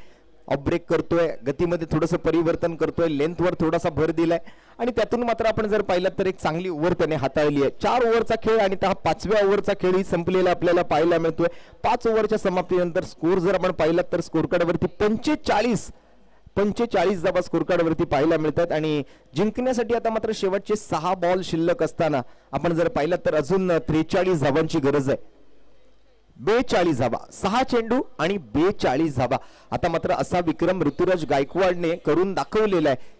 ऑफ ब्रेक करतोय, गतीमध्ये थोडंसं परिवर्तन करतोय, लेंथवर थोडासा भर दिलाय आणि त्यातून मात्र आपण जर पाहिलं तर एक चांगली ओव्हर त्याने हाताळली आहे. 4 ओव्हरचा खेळ आणि हा 5व्या ओव्हरचा खेळही संपलेला आपल्याला पाहायला मिळतोय. 5 ओव्हरच्या समाप्तीनंतर स्कोर जर आपण पाहिलं तर स्कोर कार्डवरती 45 धावा स्कोर कार्डवरती पाहायला मिळतात आणि जिंकण्यासाठी आता मात्र शेवटचे 6 बॉल शिल्लक असताना आपण जर पाहिलं तर अजून 43 धावांची गरज आहे. 42 धावा, 6 चेंडू आणि 42 धावा. आता मात्र असा विक्रम ऋतुराज गायकवाडने करून दाखवलेला आहे.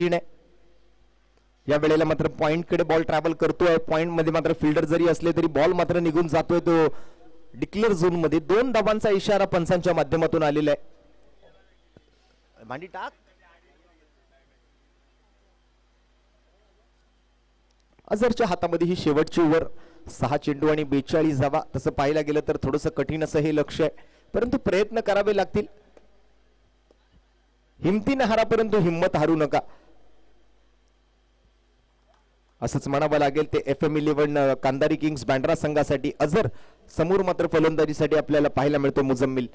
या वेळेला मात्र पॉइंट कडे बॉल ट्रॅव्हल करतोय. पॉइंट मध्ये मात्र फिल्डर जरी असले तरी बॉल मात्र निघून जातोय तो डिक्लेअर झोन मध्ये. 2 धावांचा इशारा पंचांच्या माध्यमातून आलेला आहे. मांडी टाक. अझरच्या हातामध्ये ही शेवटची ओव्हर. 6 चेंडू आणि 42 धावा. तसं पाहायला गेलं तर थोडंसं कठीण असं हे लक्ष आहे, परंतु प्रयत्न करावे लागतील. हिमतीने हारा परंतु हिम्मत हारू नका असंच म्हणावं लागेल ते FM11 कांदारी किंग्स बँड्रा संघासाठी. अझर समोर मात्र फलंदाजीसाठी आपल्याला पाहायला मिळतो मुजम्मिल.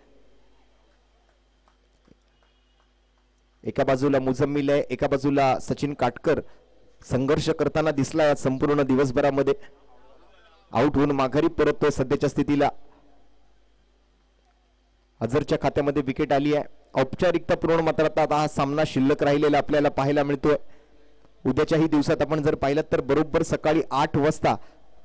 एका बाजूला मुजम्मिल आहे, एका बाजूला सचिन काटकर संघर्ष करताना दिसला संपूर्ण दिवसभरामध्ये. आउट होऊन माघारी परततोय सध्याच्या स्थितीला. अझरच्या खात्यामध्ये विकेट आली आहे. औपचारिकता पूर्ण मात्र आता हा सामना शिल्लक राहिलेला आपल्याला पाहायला मिळतोय. उद्याच्याही दिवसात आपण जर पाहिलं तर बरोबर सकाळी 8 वाजता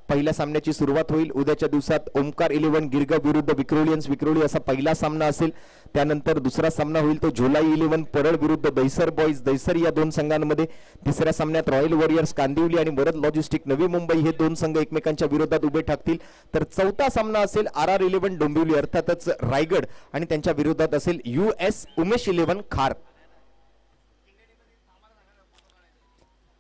पहिल्या सामन्याची सुरुवात होईल. उद्याच्या दिवसात ओमकार 11 गिरगाव विरुद्ध विक्रोलियन्स विक्रोली असा पहिला सामना असेल. त्यानंतर दुसरा सामना होईल तो झोलाई 11 परळ विरुद्ध दैसर बॉईज दैसर या 2 संघांमध्ये. तिसऱ्या सामन्यात रॉयल वॉरियर्स कांदिवली आणि मरद लॉजिस्टिक नवी मुंबई हे 2 संघ एकमेकांच्या विरोधात उभे ठाकतील. तर चौथा सामना असेल RR 11 डोंबिवली अर्थातच रायगड आणि त्यांच्या विरोधात असेल US उमेश 11 खार.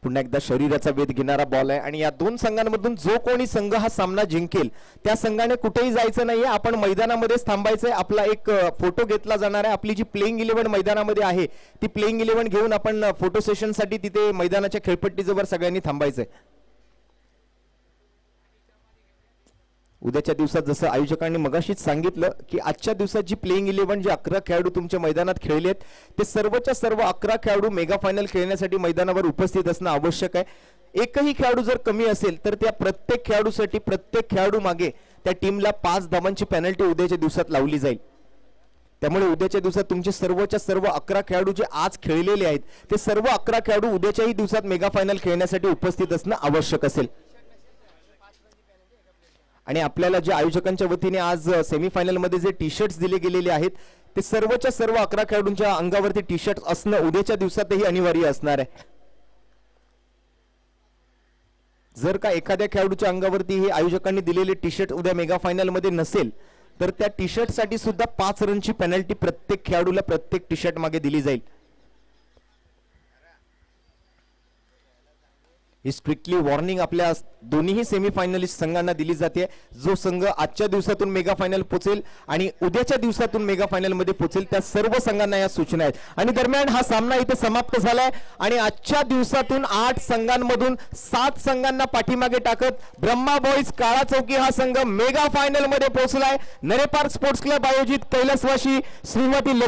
पुन्हा एकदा शरीराचा वेध घेणारा बॉल आहे आणि या 2 संघांमधून जो कोणी संघ हा सामना जिंकेल त्या संघाने कुठेही जायचं नाहीये. आपण मैदानामध्येच थांबायचंय. आपला एक फोटो घेतला जाणार आहे. आपली जी प्लेइंग 11 मैदानामध्ये आहे ती प्लेइंग 11 घेऊन आपण फोटो सेशन साठी तिथे मैदानाच्या खेळपट्टीजवळ सगळ्यांनी थांबायचंय. उद्याच्या दिवसात जसं आयोजकांनी मगाशीच सांगितलं की आजच्या दिवसात जी प्लेइंग 11 जे 11 खेळाडू तुमच्या मैदानात खेळलेत ते सर्वच्या सर्व 11 खेळाडू मेगा फायनल खेळण्यासाठी मैदानावर उपस्थित असणं आवश्यक आहे. एकही खेळाडू जर कमी असेल तर त्या प्रत्येक खेळाडूसाठी प्रत्येक खेळाडू मागे त्या टीमला 5 धावांची पेनल्टी उद्याच्या दिवसात लावली जाईल. त्यामुळे उद्याच्या दिवसात तुमचे सर्वच्या सर्व 11 खेळाडू जे आज खेळलेले आहेत ते सर्व 11 खेळाडू उद्याच्याही दिवसात मेगा फायनल खेळण्यासाठी उपस्थित असणं आवश्यक असेल. आणि आपल्याला जे आयोजकांच्या वतीने आज सेमीफायनल मध्ये जे टी शर्ट्स दिले गेलेले आहेत ते सर्वच्या सर्व 11 खेळाडूंच्या अंगावरती टी शर्ट असणं उद्याच्या दिवसातही अनिवार्य असणार आहे. जर का एखाद्या खेळाडूच्या अंगावरती हे आयोजकांनी दिलेले टी शर्ट उद्या मेगा फायनल मध्ये नसेल तर त्या टी शर्ट साठी सुद्धा 5 रनची पेनल्टी प्रत्येक खेळाडूला प्रत्येक टी शर्ट मागे दिली जाईल. ही स्ट्रिक्टली वॉर्निंग आपल्या दोन्ही सेमीफायनलिस्ट संघांना दिली जाते. जो संघ आजच्या दिवसातून मेगा फायनल पोहोचेल आणि उद्याच्या दिवसातून मेगा फायनल मध्ये पोहोचेल त्या सर्व संघांना या सूचना आहेत. आणि दरम्यान हा सामना इथे समाप्त झालाय आणि आजच्या दिवसातून 8 संघांमधून 7 संघांना पाठीमागे टाकत ब्रह्मा बॉईज काळा चौकी हा संघ मेगा फायनल मध्ये पोहोचलाय. नरेपार्क स्पोर्ट्स क्लब आयोजित कैलासवासी श्रीमती